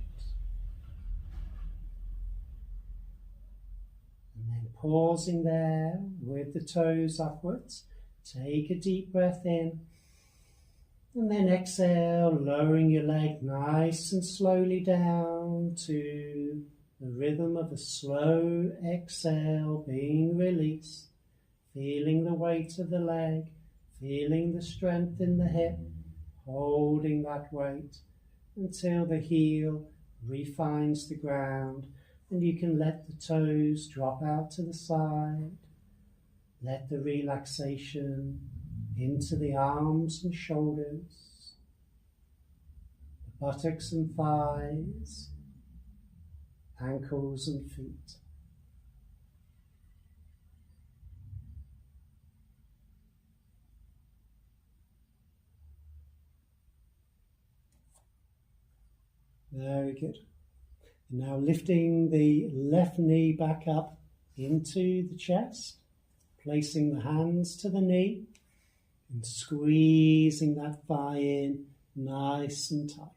[SPEAKER 1] And then pausing there with the toes upwards. Take a deep breath in. And then exhale, lowering your leg nice and slowly down to the rhythm of a slow exhale being released. Feeling the weight of the leg, feeling the strength in the hip, holding that weight until the heel refines the ground and you can let the toes drop out to the side. Let the relaxation into the arms and shoulders, the buttocks and thighs, ankles and feet. Very good. Now lifting the left knee back up into the chest, placing the hands to the knee and squeezing that thigh in nice and tight.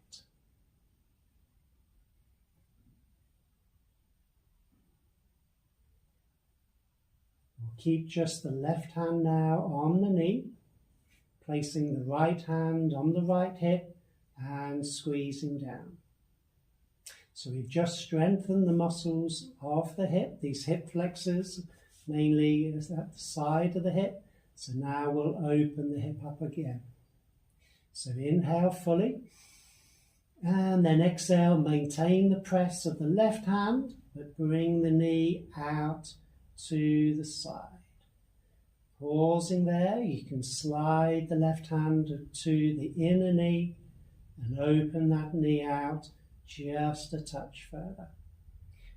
[SPEAKER 1] We'll keep just the left hand now on the knee, placing the right hand on the right hip and squeezing down. So we've just strengthened the muscles of the hip, these hip flexors, mainly at the side of the hip. So now we'll open the hip up again. So inhale fully, and then exhale, maintain the press of the left hand, but bring the knee out to the side. Pausing there, you can slide the left hand to the inner knee and open that knee out just a touch further.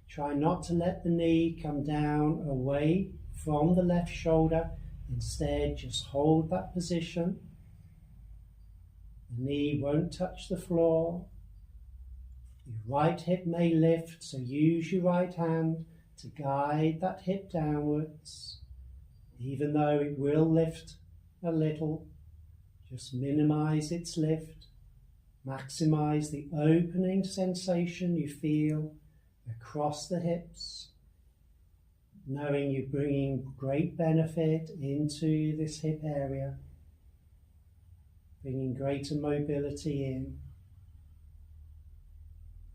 [SPEAKER 1] Try not to let the knee come down away from the left shoulder. Instead, just hold that position. The knee won't touch the floor. Your right hip may lift, so use your right hand to guide that hip downwards. Even though it will lift a little, just minimize its lift. Maximize the opening sensation you feel across the hips, knowing you're bringing great benefit into this hip area, bringing greater mobility in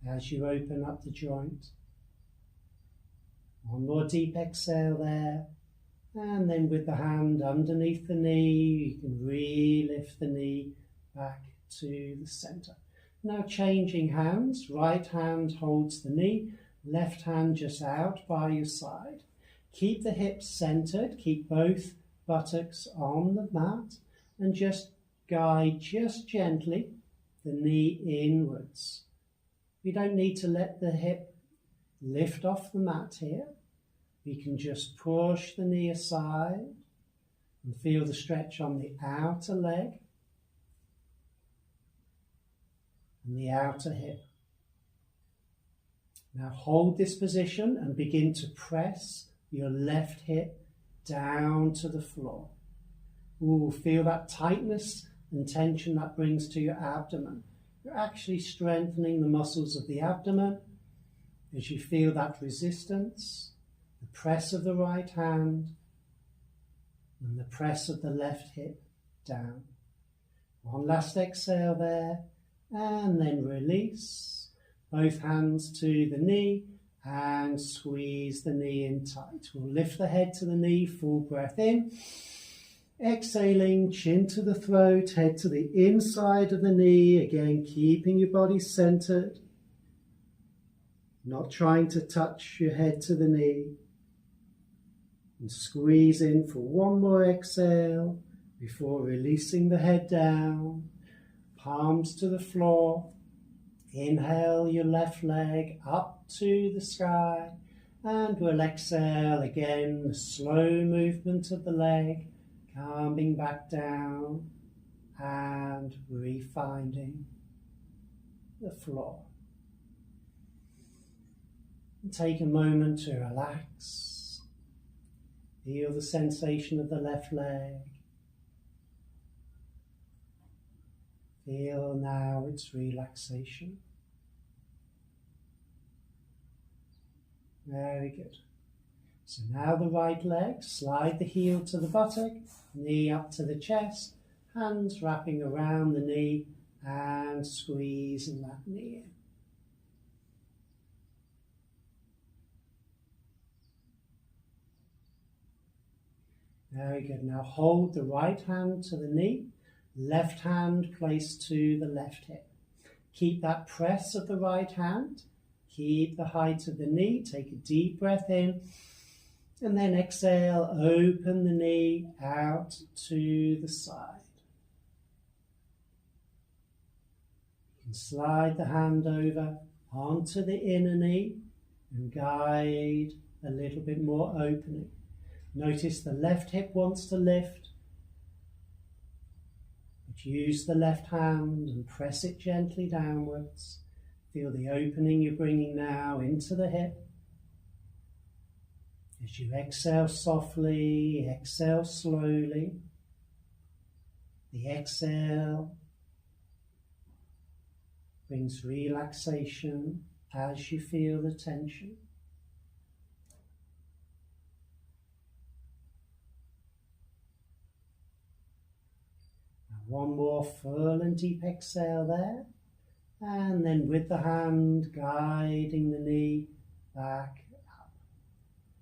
[SPEAKER 1] as you open up the joint. One more deep exhale there, and then with the hand underneath the knee, you can re-lift the knee back to the center. Now changing hands, right hand holds the knee, left hand just out by your side. Keep the hips centered, keep both buttocks on the mat, and just guide just gently the knee inwards. We don't need to let the hip lift off the mat here. We can just push the knee aside and feel the stretch on the outer leg and the outer hip. Now hold this position and begin to press your left hip down to the floor. Ooh, feel that tightness and tension that brings to your abdomen. You're actually strengthening the muscles of the abdomen as you feel that resistance, the press of the right hand and the press of the left hip down. One last exhale there, and then release. Both hands to the knee and squeeze the knee in tight. We'll lift the head to the knee, full breath in. Exhaling, chin to the throat, head to the inside of the knee. Again, keeping your body centered. Not trying to touch your head to the knee. And squeeze in for one more exhale before releasing the head down. Palms to the floor. Inhale your left leg up to the sky, and we'll exhale again, the slow movement of the leg, coming back down and refinding the floor. And take a moment to relax. Feel the sensation of the left leg. Feel now its relaxation. Very good. So now the right leg, slide the heel to the buttock, knee up to the chest, hands wrapping around the knee and squeezing that knee in. Very good. Now hold the right hand to the knee. Left hand placed to the left hip. Keep that press of the right hand. Keep the height of the knee. Take a deep breath in. And then exhale, open the knee out to the side. You can slide the hand over onto the inner knee and guide a little bit more opening. Notice the left hip wants to lift. Use the left hand and press it gently downwards. Feel the opening you're bringing now into the hip. As you exhale softly, exhale slowly. The exhale brings relaxation as you feel the tension. One more full and deep exhale there, and then with the hand guiding the knee back up.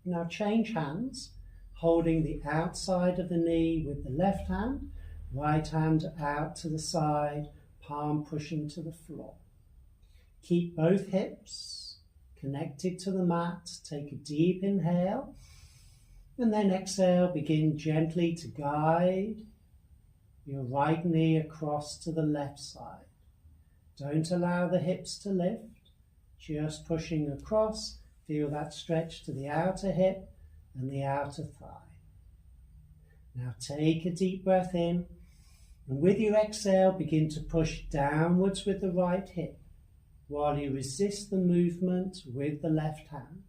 [SPEAKER 1] Now change hands, holding the outside of the knee with the left hand, right hand out to the side, palm pushing to the floor. Keep both hips connected to the mat. Take a deep inhale, and then exhale, begin gently to guide your right knee across to the left side. Don't allow the hips to lift, just pushing across. Feel that stretch to the outer hip and the outer thigh. Now take a deep breath in And with your exhale, begin to push downwards with the right hip while you resist the movement with the left hand.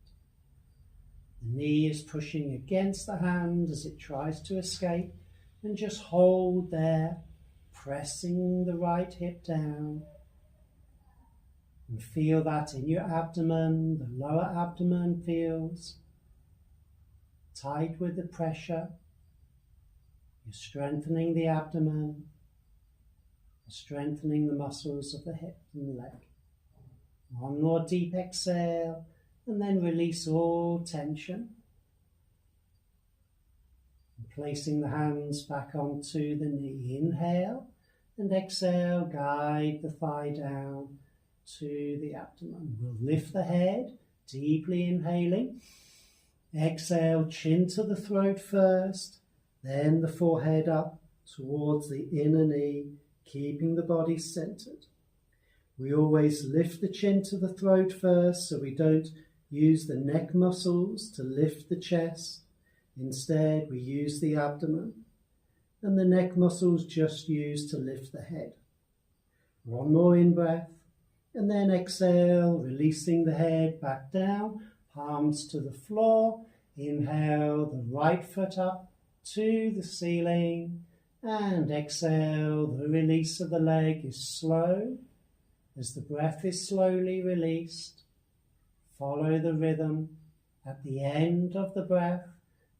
[SPEAKER 1] The knee is pushing against the hand as it tries to escape, and just hold there, pressing the right hip down. And feel that in your abdomen. The lower abdomen feels tight with the pressure. You're strengthening the abdomen, strengthening the muscles of the hip and the leg. One more deep exhale, and then release all tension. And placing the hands back onto the knee. Inhale, and exhale, guide the thigh down to the abdomen. We'll lift the head, deeply inhaling. Exhale, chin to the throat first, then the forehead up towards the inner knee, keeping the body centered. We always lift the chin to the throat first, so we don't use the neck muscles to lift the chest. Instead, we use the abdomen, and the neck muscles just used to lift the head. One more in-breath, and then exhale, releasing the head back down, palms to the floor. Inhale, the right foot up to the ceiling, and exhale, the release of the leg is slow. As the breath is slowly released, follow the rhythm. At the end of the breath,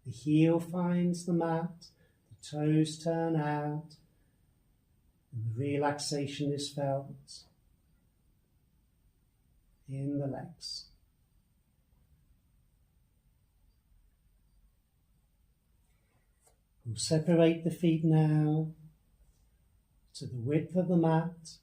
[SPEAKER 1] the heel finds the mat, the toes turn out, and the relaxation is felt in the legs. We'll separate the feet now to the width of the mat,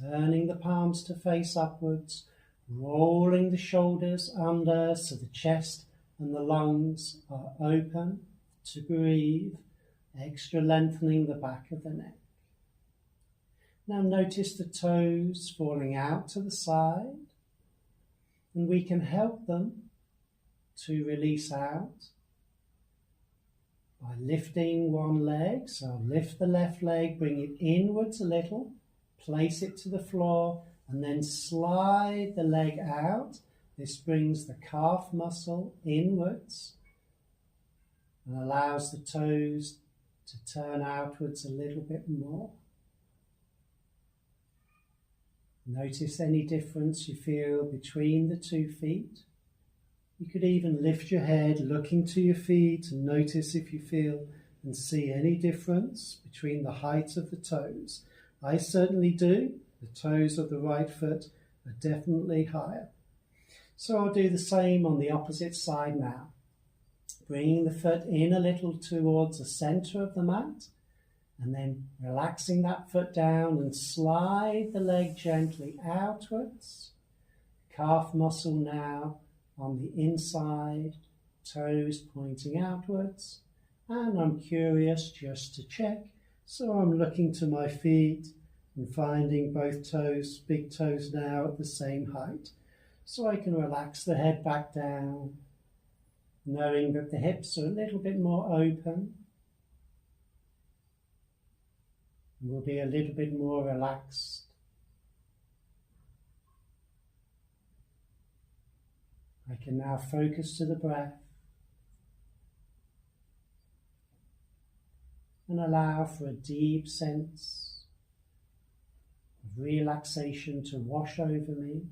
[SPEAKER 1] turning the palms to face upwards, rolling the shoulders under so the chest and the lungs are open to breathe, extra lengthening the back of the neck. Now notice the toes falling out to the side, and we can help them to release out by lifting one leg. So lift the left leg, bring it inwards a little, place it to the floor, and then slide the leg out. This brings the calf muscle inwards and allows the toes to turn outwards a little bit more. Notice any difference you feel between the 2 feet. You could even lift your head, looking to your feet, and notice if you feel and see any difference between the height of the toes. I certainly do. The toes of the right foot are definitely higher. So I'll do the same on the opposite side now. Bringing the foot in a little towards the center of the mat, and then relaxing that foot down and slide the leg gently outwards. Calf muscle now on the inside, toes pointing outwards. And I'm curious just to check, so I'm looking to my feet and finding both toes, big toes now at the same height. So I can relax the head back down, knowing that the hips are a little bit more open. We'll be a little bit more relaxed. I can now focus to the breath and allow for a deep sense of relaxation to wash over me.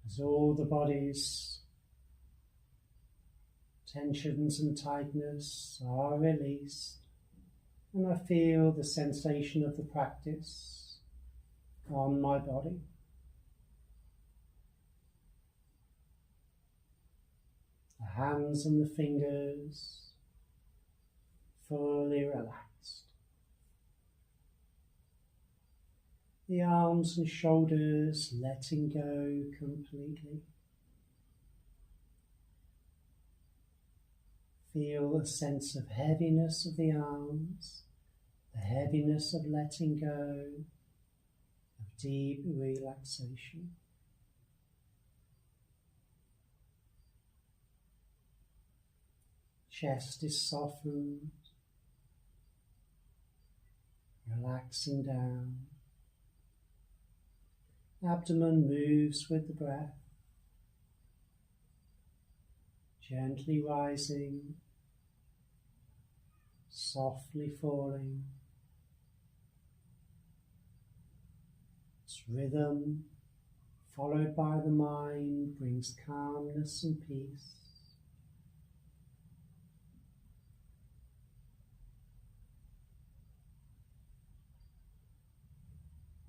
[SPEAKER 1] As all the body's tensions and tightness are released, and I feel the sensation of the practice on my body. The hands and the fingers fully relaxed. The arms and shoulders letting go completely. Feel a sense of heaviness of the arms, the heaviness of letting go, of deep relaxation. Chest is softened, relaxing down. Abdomen moves with the breath, gently rising, softly falling. Its rhythm, followed by the mind, brings calmness and peace.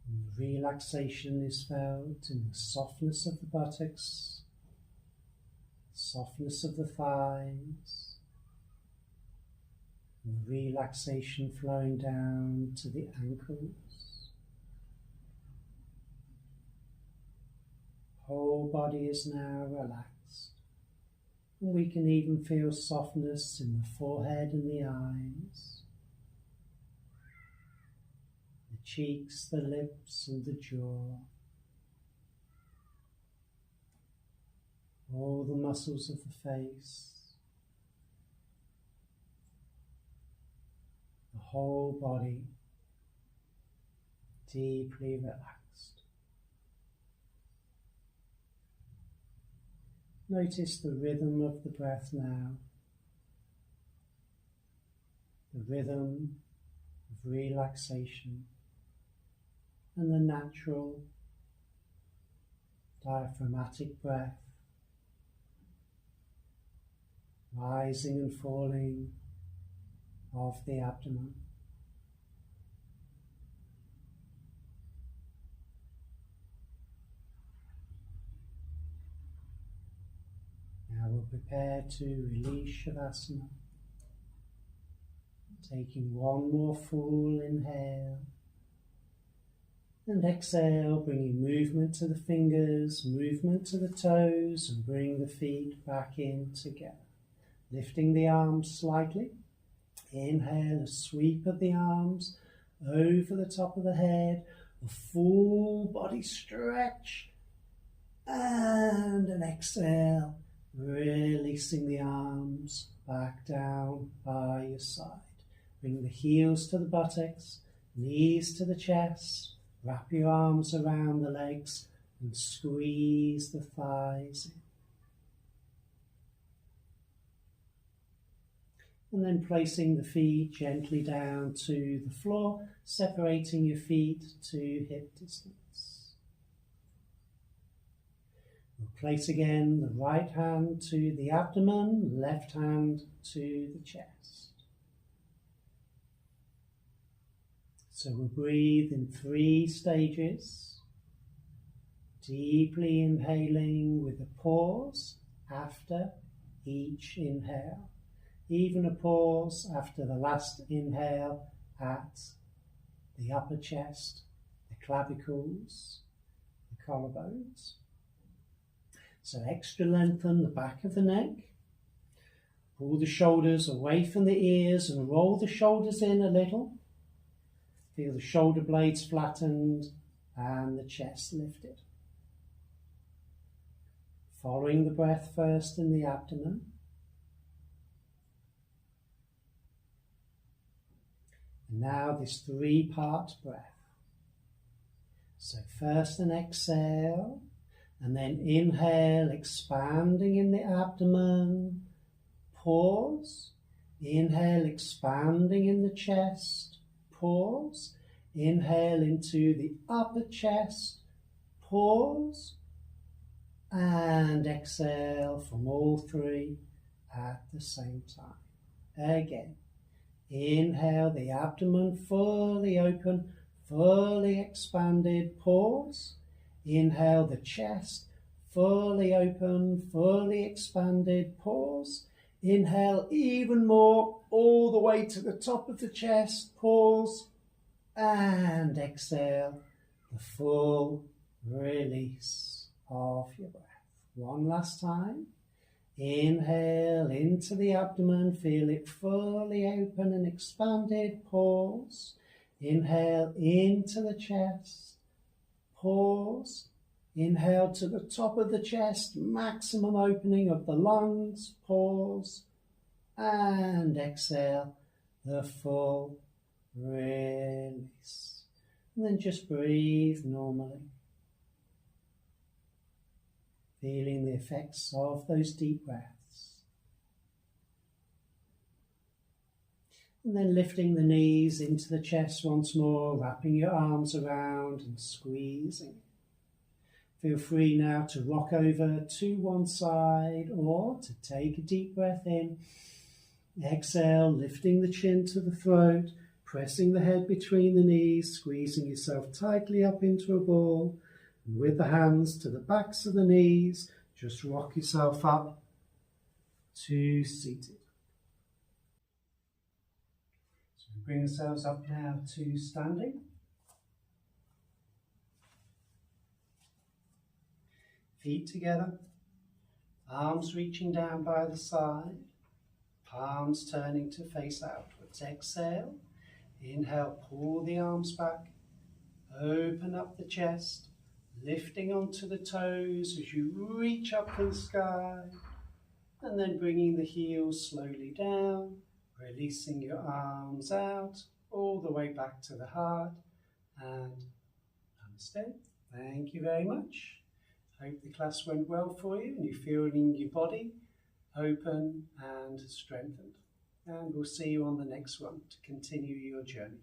[SPEAKER 1] And the relaxation is felt in the softness of the buttocks, softness of the thighs, and the relaxation flowing down to the ankles. Whole body is now relaxed, and we can even feel softness in the forehead and the eyes, the cheeks, the lips and the jaw. All the muscles of the face, the whole body deeply relaxed. Notice the rhythm of the breath now, the rhythm of relaxation and the natural diaphragmatic breath, rising and falling of the abdomen. Now we'll prepare to release Shavasana, taking one more full inhale and exhale, bringing movement to the fingers, movement to the toes, and bring the feet back in together. Lifting the arms slightly. Inhale, a sweep of the arms over the top of the head, a full body stretch, and an exhale, releasing the arms back down by your side. Bring the heels to the buttocks, knees to the chest, wrap your arms around the legs and squeeze the thighs in. And then placing the feet gently down to the floor, separating your feet to hip distance. We'll place again the right hand to the abdomen, left hand to the chest. So we'll breathe in 3 stages, deeply inhaling with a pause after each inhale. Even a pause after the last inhale at the upper chest, the clavicles, the collarbones. So extra lengthen the back of the neck. Pull the shoulders away from the ears and roll the shoulders in a little. Feel the shoulder blades flattened and the chest lifted. Following the breath first in the abdomen. And now this 3-part breath. So first an exhale, and then inhale, expanding in the abdomen. Pause. Inhale, expanding in the chest. Pause. Inhale into the upper chest. Pause. And exhale from all 3 at the same time. Again. Inhale, the abdomen fully open, fully expanded. Pause. Inhale, the chest fully open, fully expanded. Pause. Inhale even more, all the way to the top of the chest. Pause. And exhale, the full release of your breath. One last time. Inhale into the abdomen, feel it fully open and expanded. Pause. Inhale into the chest. Pause. Inhale to the top of the chest, maximum opening of the lungs. Pause. and exhale the full release. And then just breathe normally, feeling the effects of those deep breaths. And then lifting the knees into the chest once more, wrapping your arms around and squeezing. Feel free now to rock over to one side or to take a deep breath in. Exhale, lifting the chin to the throat, pressing the head between the knees, squeezing yourself tightly up into a ball. And with the hands to the backs of the knees, just rock yourself up to seated. So we bring ourselves up now to standing. Feet together, arms reaching down by the side, palms turning to face outwards. Exhale, inhale, pull the arms back, open up the chest, lifting onto the toes as you reach up to the sky, and then bringing the heels slowly down, releasing your arms out, all the way back to the heart, and namaste. Thank you very much. Hope the class went well for you and you're feeling your body open and strengthened. And we'll see you on the next one to continue your journey.